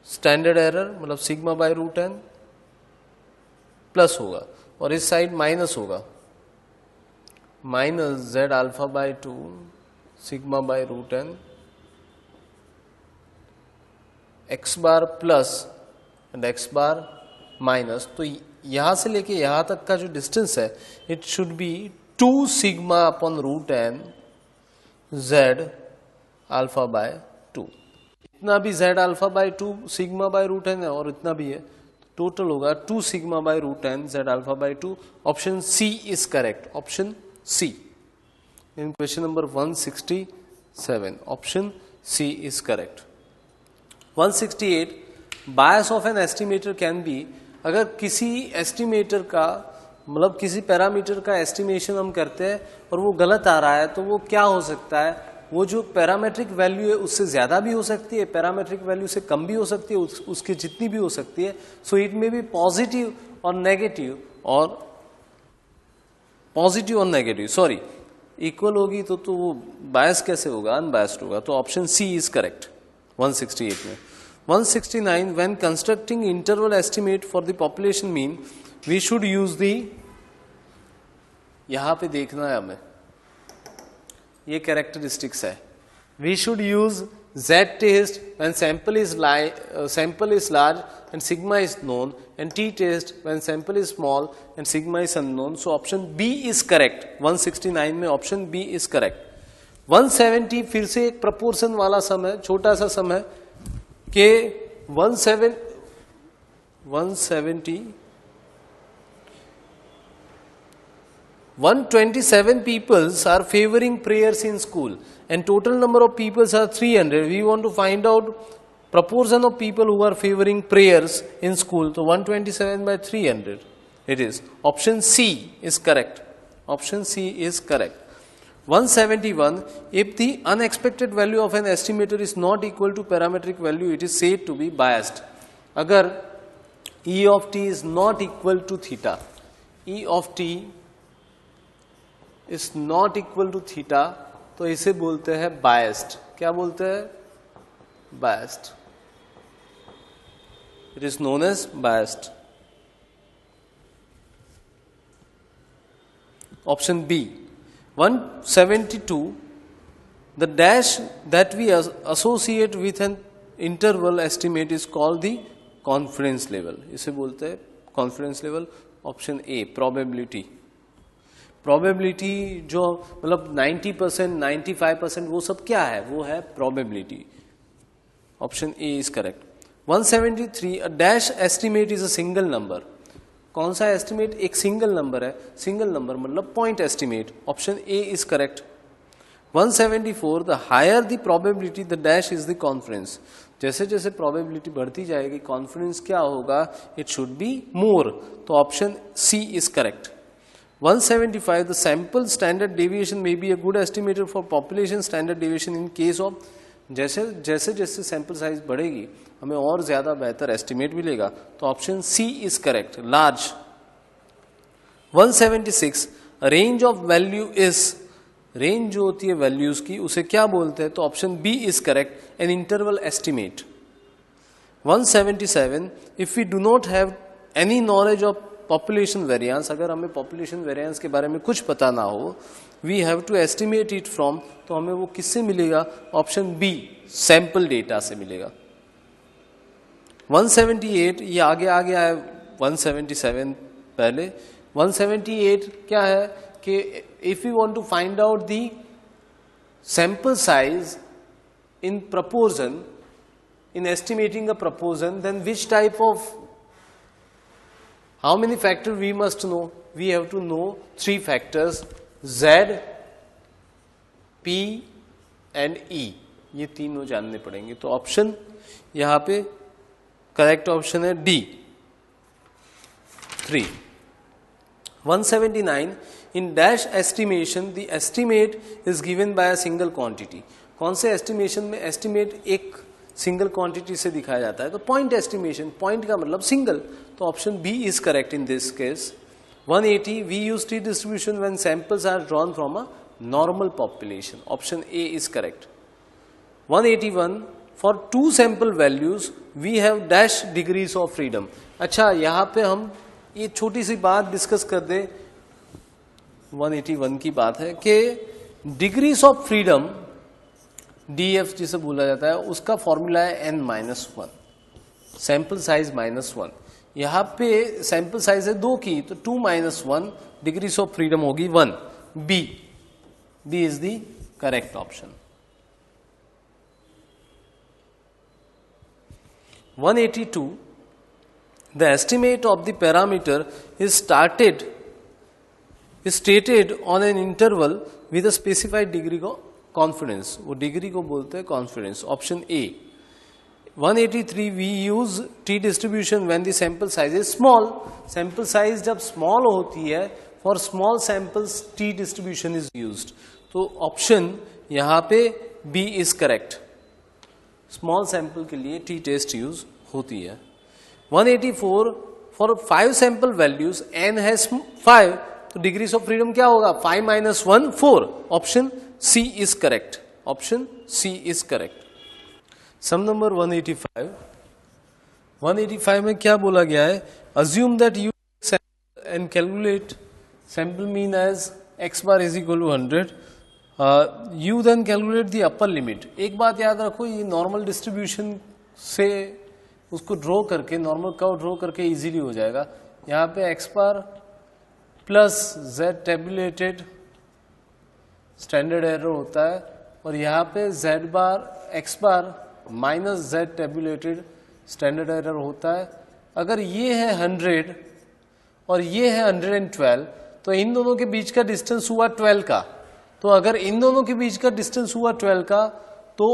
Standard error मतलब sigma by root N plus होगा और इस साइड माइनस होगा, minus z alpha by 2 sigma by root N X bar plus and X bar minus. तो यहां से लेके यहां तक का जो डिस्टेंस है it should be 2 sigma upon root N Z alpha by 2. इतना भी Z alpha by 2 sigma by root N है और इतना भी है, टोटल होगा 2 sigma by root N Z alpha by 2. Option C is correct. Option C in question number 167 option C is correct. 168 bias of an estimator can be. अगर किसी estimator का मतलब किसी पैरामीटर का एस्टिमेशन हम करते हैं और वो गलत आ रहा है तो वो क्या हो सकता है? वो जो पैरामेट्रिक वैल्यू है उससे ज्यादा भी हो सकती है, पैरामेट्रिक वैल्यू से कम भी हो सकती है, उसकी जितनी भी हो सकती है. So it may B positive और नेगेटिव, और पॉजिटिव और नेगेटिव सॉरी इक्वल होगी तो वो बायस कैसे होगा? अनबायस्ड होगा. तो ऑप्शन सी इज करेक्ट 168 में. 169 when constructing interval estimate for the population mean we should use the, यहां पे देखना है हमें, ये कैरेक्टरिस्टिक्स है. we should use z test when sample is large and sigma is known, and t test when sample is small and sigma is unknown. so option B is correct. 169 में option B is correct. 170 फिर से एक proportion वाला सम है, छोटा सा सम है कि 127 peoples are favoring prayers in school and total number of peoples are 300. We want to find out proportion of people who are favoring prayers in school. So 127 by 300 it is. Option C is correct. Option C is correct. 171 if the unexpected value of an estimator is not equal to parametric value it is said to be biased. अगर E of t is not equal to theta, E of t is not equal to theta तो इसे बोलते हैं biased. क्या बोलते हैं? Biased. It is known as biased. Option B. 172 the dash that we associate with an interval estimate is called the confidence level. इसे बोलते हैं confidence level. Option A probability. probability जो मतलब 90% 95% वो सब क्या है? वो है probability. Option A is correct. 173 a dash estimate is a single number. कौन सा एस्टिमेट? एक सिंगल नंबर है. सिंगल नंबर मतलब point estimate. Option A is correct. 174 the higher the probability the dash is the confidence. जैसे जैसे probability बढ़ती जाएगी confidence क्या होगा? It should be more. तो option C is correct. 175 the sample standard deviation may be a good estimator for population standard deviation in case of जैसे जैसे जैसे सैंपल साइज बढ़ेगी हमें और ज्यादा बेहतर एस्टिमेट मिलेगा, तो option C is correct, large. 176 range of value is, range जो होती है वैल्यूज की उसे क्या बोलते हैं, तो option B is correct, an interval estimate. 177 if we do not have any knowledge of population variance, अगर हमें पॉपुलेशन वेरिएंस के बारे में कुछ पता ना हो, we have to estimate it from, तो हमें वो किससे मिलेगा, ऑप्शन बी सैंपल डेटा से मिलेगा। 178 ये आगे आगे आया 177 पहले। 178 क्या है कि if you want to find out the sample size in proportion, in estimating a proportion, then which type of, how many factors we must know? We have to know 3 factors, Z, P and E, ये तीनों जानने पड़ेंगे। तो option यहां पे correct option है D 3। 179 in dash estimation the estimate is given by a single quantity, कौन से एस्टिमेशन में एस्टिमेट एक सिंगल क्वांटिटी से दिखाया जाता है, तो पॉइंट एस्टिमेशन, पॉइंट का मतलब सिंगल, तो option B is correct in this case. 180 we use T distribution when samples are drawn from a normal population, option A is correct. 181 for 2 sample values we have dash degrees of freedom. अच्छा, यहां पे हम ये छोटी सी बात discuss कर दे, 181 की बात है कि डिग्रीज ऑफ फ्रीडम DF जिसे बोला जाता है, उसका फॉर्मूला है n-1, सैंपल साइज -1। यहां पे सैंपल साइज है 2 की, तो 2 - 1 डिग्रीज ऑफ फ्रीडम होगी 1। B is the correct option. 182 the estimate of the parameter is stated on an interval with a specified degree को कॉन्फिडेंस, वो डिग्री को बोलते हैं confidence, option A. 183 we use T distribution when the sample size is small, sample size जब small होती है for small samples T distribution is used, तो option यहां पे B is correct, small sample के लिए टी टेस्ट यूज होती है। 184 for 5 sample values N has 5, तो डिग्रीज ऑफ फ्रीडम क्या होगा, 5 - 1 4, option C is correct, option C is correct. Some number 185, 185 में क्या बोला गया है, assume that you and calculate sample mean as x bar is equal to 100, you then calculate the upper limit. एक बात याद रखो, ये नॉर्मल डिस्ट्रीब्यूशन से उसको ड्रॉ करके, नॉर्मल कर्व ड्रॉ करके इजीली हो जाएगा। यहाँ पे x bar plus z tabulated standard error होता है, और यहाँ पे z bar x bar minus z tabulated standard error होता है। अगर ये है 100 और ये है 112, तो इन दोनों के बीच का डिस्टेंस हुआ 12 का, तो अगर इन दोनों के बीच का डिस्टेंस हुआ 12 का, तो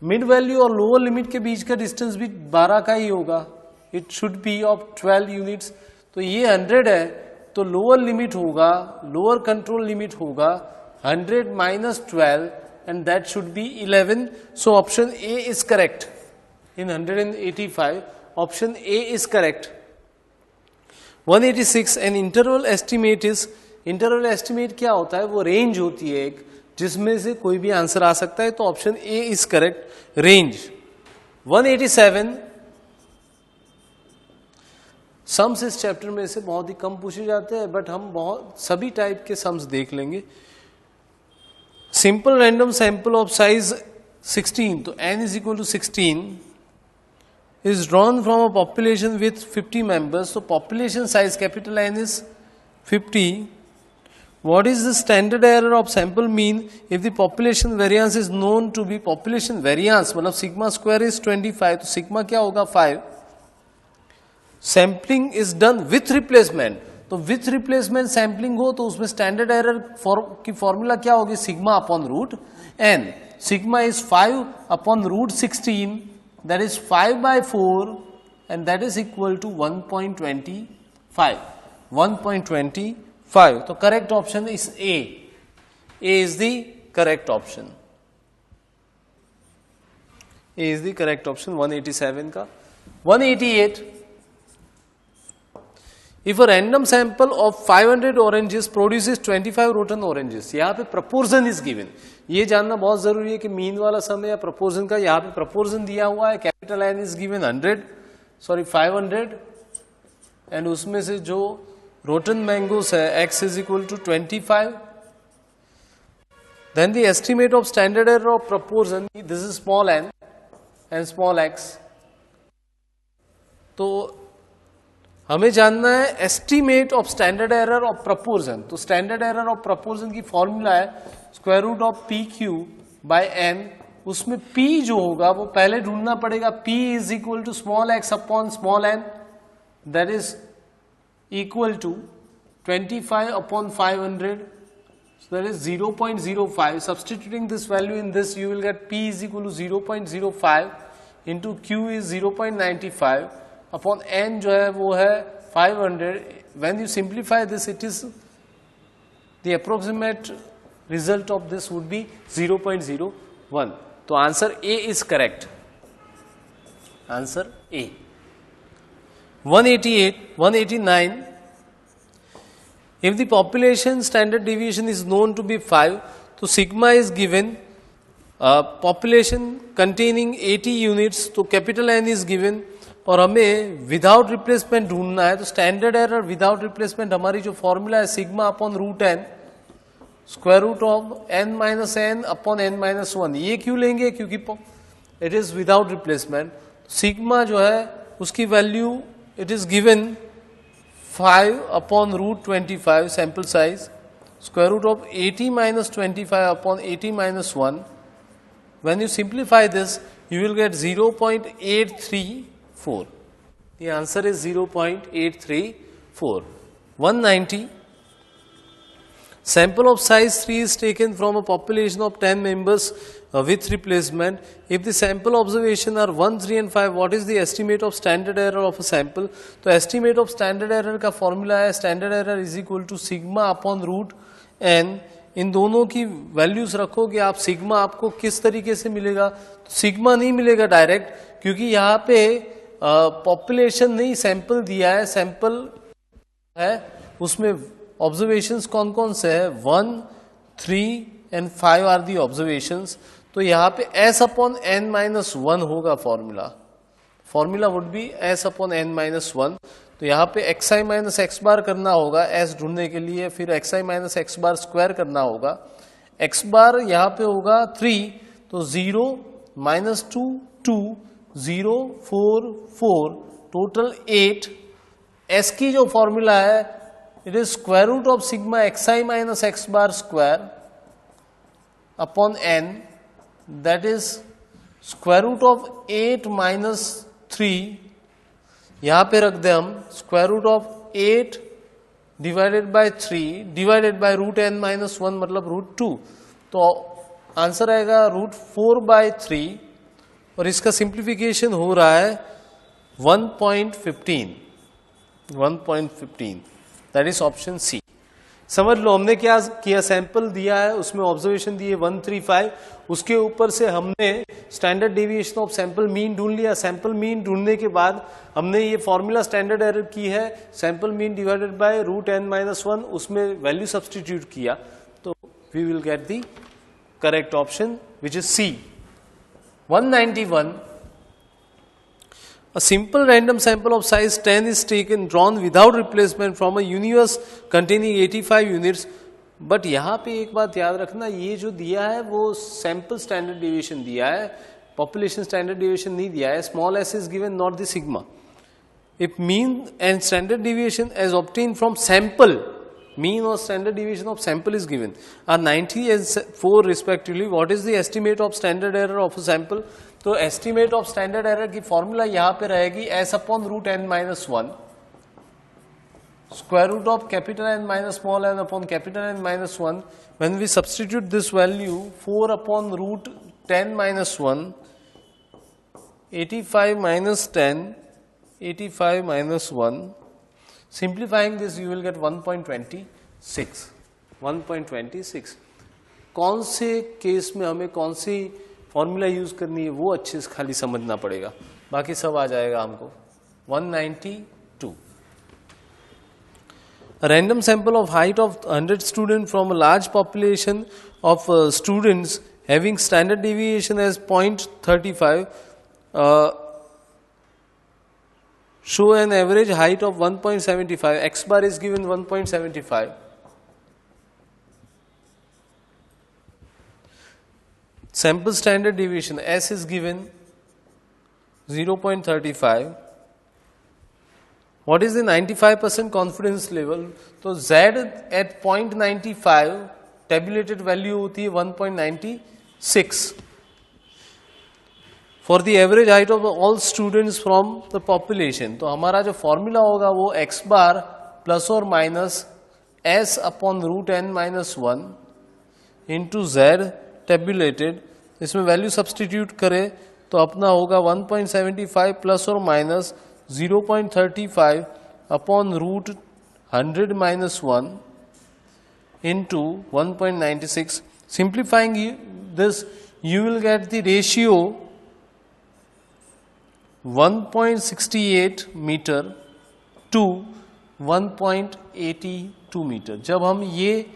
मिड वैल्यू और लोअर लिमिट के बीच का डिस्टेंस भी 12 का ही होगा, it should B of 12 units. तो ये 100 है, तो लोअर लिमिट होगा, लोअर कंट्रोल लिमिट होगा 100 - 12 and that should be 11. So option A is correct. In 185, option A is correct. 186 an interval estimate is, interval estimate क्या होता है, वो रेंज होती है एक, जिसमें से कोई भी आंसर आ सकता है, तो option A is correct, range. 187 sums इस चैप्टर में से बहुत ही कम पूछे जाते हैं, बट हम बहुत सभी टाइप के सम्स देख लेंगे। Simple random sample of size 16, तो n is equal to 16 is drawn from a population with 50 members, तो population size capital N is 50। What is the standard error of sample mean if the population variance is known to be, population variance मतलब sigma square is 25, तो sigma क्या होगा 5। Sampling is done with replacement, तो with replacement sampling हो तो उसमें standard error की formula क्या होगी, sigma upon root n। Sigma is 5 upon root 16, that is 5/4 and that is equal to 1.25, 1.25। तो correct option is A is the correct option. A is the correct option 187 का. 188. If a random sample of 500 oranges produces 25 rotten oranges, यहाँ पे proportion is given. ये जानना बहुत जरूरी है कि मीन वाला सम या proportion का. यहाँ पे proportion दिया हुआ है, capital N is given 500 and उसमें से जो rotten mangoes है x is equal to 25. Then the estimate of standard error of proportion, this is small n and small x. तो हमें जानना है estimate of standard error of proportion. तो standard error of proportion की formula है square root of P Q by N. उसमें p जो होगा वो पहले ढूंढना पड़ेगा. p is equal to small x upon small n, that is equal to 25 upon 500. So that is 0.05. Substituting this value in this, you will get p is equal to 0.05 into q is 0.95 upon n जो है वो है 500. When you simplify this, it is the approximate result of this would be 0.01. तो answer A is correct. Answer A. 188, 189. If the population standard deviation is known to be 5, तो sigma is given, population containing 80 units, तो capital N is given, और हमें without replacement ढूंढना है. तो standard error without replacement हमारी जो formula है sigma upon root n, square root of n minus n upon n minus 1. ये क्यों लेंगे? क्योंकि it is without replacement. sigma जो है उसकी value it is given 5 upon root 25 sample size, square root of 80 minus 25 upon 80 minus 1. When you simplify this, you will get 0.834. The answer is 0.834. 190. Sample of size 3 is taken from a population of 10 members with replacement. If the sample observation are 1, 3 and 5, what is the estimate of standard error of a sample? तो estimate of standard error का formula है standard error is equal to sigma upon root n. इन दोनों की values रखोगे आप, sigma आपको किस तरीके से मिलेगा? सिग्मा नहीं मिलेगा डायरेक्ट, क्योंकि यहाँ पे पॉपुलेशन नहीं सैंपल दिया है. सैंपल है उसमें ऑब्जर्वेशंस कौन कौन से है? 1, 3 and 5 आर दी ऑब्जर्वेशंस. तो यहाँ पे s अपॉन n माइनस 1 होगा formula. Formula would be s upon n minus 1. तो यहाँ पे xi माइनस x बार करना होगा s ढूंढने के लिए, फिर xi minus x bar square करना होगा. x बार यहाँ पे होगा 3, तो 0 माइनस 2 2 0 4 4 टोटल 8. s की जो फॉर्मूला है it is square root of sigma xi minus x bar square upon n, that is square root of 8 minus 3. यहाँ पे रख दे हम square root of 8 divided by 3 divided by root n minus 1 मतलब root 2. तो answer आएगा root 4 by 3 और इसका simplification हो रहा है 1.15. That is option C. समझ लो हमने क्या किया, सैंपल दिया है उसमें ऑब्जर्वेशन दिए 135, उसके ऊपर से हमने standard deviation of sample mean ढूंढ लिया. सैंपल मीन ढूंढने के बाद हमने ये फॉर्मूला स्टैंडर्ड एरर की है sample mean divided by root n minus 1, उसमें वैल्यू सब्सटीट्यूट किया तो we will get the correct option which is C. 191. A simple random sample of size 10 is taken, drawn without replacement from a universe containing 85 units. But यहाँ पे एक बात याद रखना, ये जो दिया है वो सैंपल स्टैंडर्ड डेविएशन दिया है, पॉपुलेशन स्टैंडर्ड डेविएशन नहीं दिया है. Small s is given, not the sigma. If mean and standard deviation as obtained from sample, mean or standard deviation of sample is given, are 90 and 4 respectively. What is the estimate of standard error of a sample? तो estimate of standard error की formula यहां पे रहेगी s upon root n minus 1, square root of capital N minus small n upon capital N minus 1. When we substitute this value 4 upon root 10 minus 1, 85 minus 10, 85 minus 1. Simplifying this you will get 1.26. कौन से case में हमें कौन सी formula use करनी है वो अच्छे से खाली समझना पड़ेगा, बाकी सब आ जाएगा हमको। 192. A random sample of height of 100 students from a large population of students having standard deviation as 0.35 show an average height of 1.75. X bar is given 1.75. Sample standard deviation S is given 0.35. What is the 95% confidence level? तो Z at 0.95 tabulated value होती है 1.96. For the average height of all students from the population, तो हमारा जो formula होगा वो x bar plus और minus s upon root n minus 1 into z tabulated, इसमें वैल्यू सब्सटीट्यूट करें तो अपना होगा 1.75 प्लस और minus 0.35 upon root 100 minus 1 into 1.96. Simplifying this, you will get the ratio 1.68 meter to 1.82 meter. जब हम ये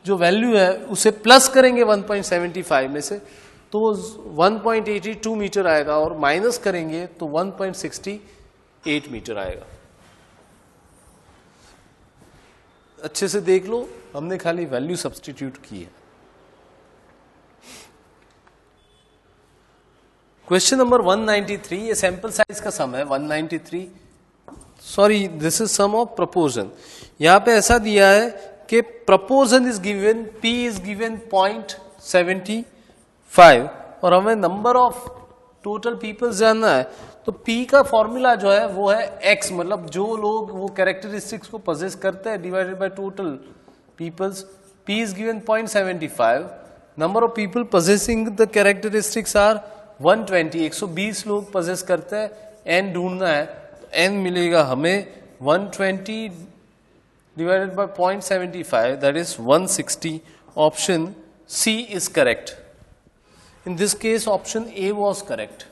जो वैल्यू है उसे प्लस करेंगे 1.75 में से तो 1.82 मीटर आएगा और माइनस करेंगे तो 1.68 मीटर आएगा। अच्छे से देख लो, हमने खाली वैल्यू सब्सटीट्यूट की है। क्वेश्चन नंबर 193, ये सैंपल साइज का सम है 193, sorry this is sum of proportion. यहां पे ऐसा दिया है कि proportion is given, P is given 0.75 और हमें नंबर ऑफ टोटल पीपल्स जानना है। तो P का फॉर्मूला जो है वो है X, मतलब जो लोग वो कैरेक्टरिस्टिक्स को पोजेस करते हैं divided by total peoples. P is given 0.75, number of people possessing the characteristics are 120, 120 लोग पोजेस करते हैं। N ढूंढना है तो N मिलेगा हमें 120 divided by 0.75, that is 160. Option C is correct. In this case option A was correct.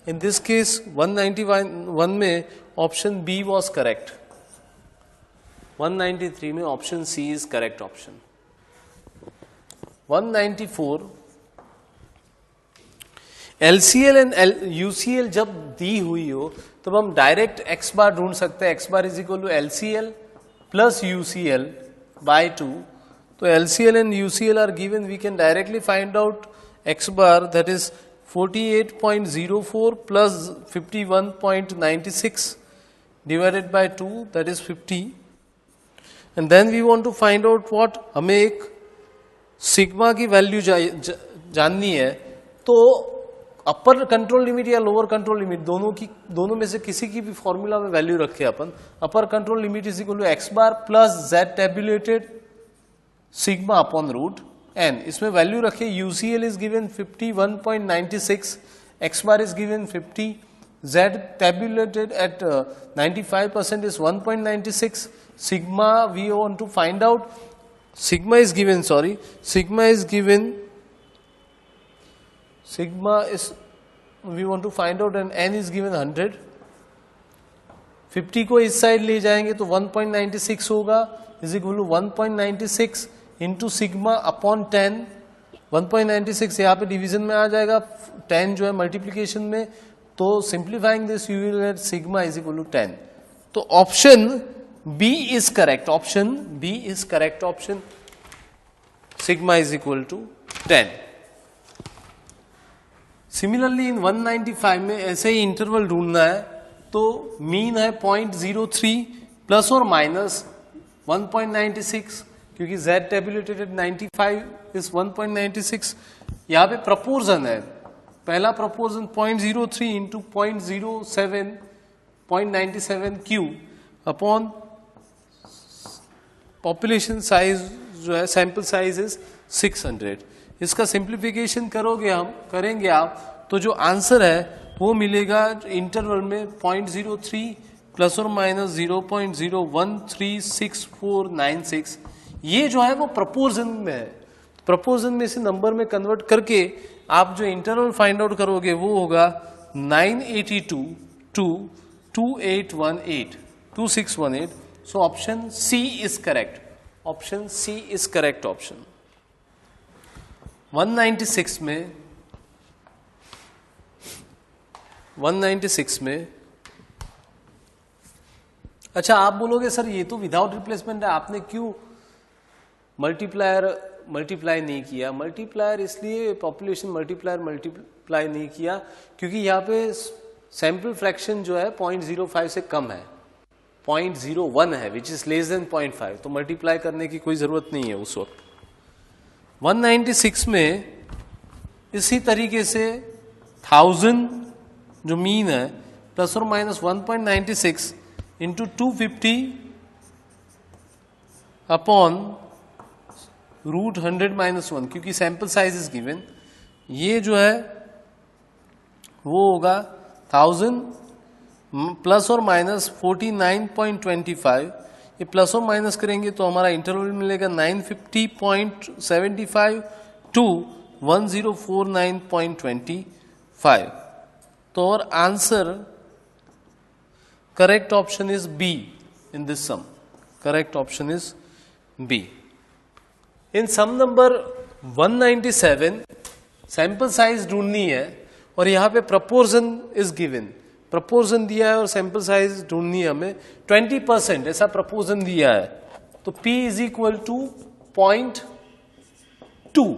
In this case 191 में option B was correct. 193 में option C is correct option. 194, LCL and UCL जब दी हुई हो तब हम direct x बार ढूंढ सकते हैं। x bar is equal to LCL plus UCL by 2. So LCL and UCL are given, we can directly find out x bar, that is 48.04 plus 51.96 divided by 2, that is 50. And then we want to find out what, हमें एक sigma की value जाननी है। तो अपर control limit या lower control limit दोनों में से किसी की भी फॉर्मूला में वैल्यू रखे अपन। Upper control limit is equal to X bar plus Z tabulated sigma upon root N. इसमें वैल्यू रखे, UCL is given 51.96, X bar is given 50, Z tabulated at 95% is 1.96, sigma we want to find out, sigma is given sigma is we want to find out and n is given 100. 50 को इस side ले जाएंगे तो 1.96 होगा is equal to 1.96 into sigma upon 10। 1.96 यहाँ पे division में आ जाएगा, 10 जो है मल्टीप्लीकेशन में, तो simplifying this you will get sigma is equal to 10। तो option B is correct, option B is correct, option sigma is equal to 10। Similarly in 195 में ऐसे ही इंटरवल ढूंढना है तो मीन है 0.03 प्लस और माइनस 1.96, क्योंकि z टेबुलेटेड 95 इज 1.96। यहाँ पे प्रपोर्शन है, पहला proportion 0.03 into 0.97 Q upon population size जो है सैंपल साइज इज 600। इसका सिंप्लीफिकेशन करेंगे आप तो जो आंसर है वो मिलेगा इंटरवल में 0.03 प्लस और माइनस 0.01364996। ये जो है वो प्रपोर्शन में है, प्रपोर्शन में से नंबर में कन्वर्ट करके आप जो इंटरवल फाइंड आउट करोगे वो होगा 982 to 2618. So option C is correct. Option C is correct option. 196 में अच्छा आप बोलोगे सर ये तो विदाउट रिप्लेसमेंट है, आपने क्यों मल्टीप्लाई नहीं किया? मल्टीप्लायर इसलिए पॉपुलेशन मल्टीप्लाई नहीं किया क्योंकि यहाँ पे सैंपल फ्रैक्शन जो है 0.05 से कम है, 0.01 है, विच इज लेस देन 0.5, तो मल्टीप्लाई करने की कोई जरूरत नहीं है उस वक्त। 196 में इसी तरीके से 1000 जो मीन है प्लस और माइनस 1.96 इंटू 250 अपॉन रूट 100-1, क्योंकि सैंपल साइज इज गिवन, ये जो है वो होगा 1000 प्लस और माइनस 49.25, ये प्लस और माइनस करेंगे तो हमारा इंटरवल मिलेगा 950.75 टू 1049.25। तो और answer correct option is B in this sum, correct option is B. In sum number 197 sample size ढूंढनी है और यहाँ पे प्रपोर्शन इज गिवन, प्रपोर्शन दिया है और सैंपल साइज ढूंढनी है हमें 20%, ऐसा प्रपोर्शन दिया है, तो P इज इक्वल टू 0.2,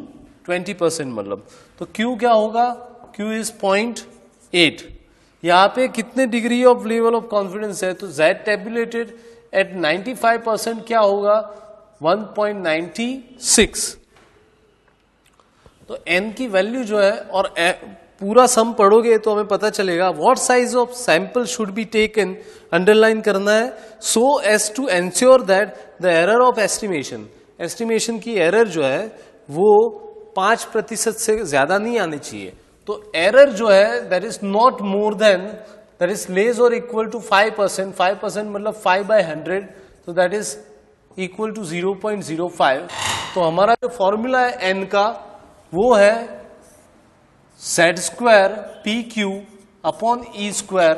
20% मतलब, तो Q क्या होगा? Q is 0.8। यहाँ पे कितने degree of level of confidence है? तो Z टेबुलेटेड एट 95% क्या होगा? 1.96। तो n की वैल्यू जो है, और पूरा सम पढ़ोगे तो हमें पता चलेगा what size of sample should be taken, underline करना है, so as to ensure that the error of estimation की एरर जो है वो 5% से ज्यादा नहीं आनी चाहिए। तो एरर जो है that is not more than, that is less और इक्वल टू 5%, 5% मतलब 5/100, तो दैट इज इक्वल टू 0.05। तो हमारा जो फॉर्मूला है n का वो है Z² PQ अपॉन E²,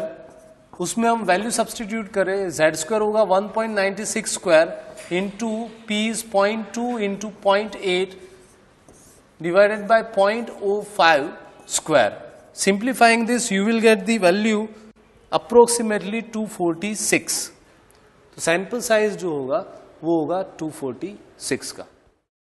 उसमें हम वैल्यू सब्सटीट्यूट करें, Z² होगा 1.96² into P is 0.2 into 0.8 divided by 0.05²। Simplifying this you will get the value approximately 246। तो सैंपल साइज जो होगा वो होगा 246 का।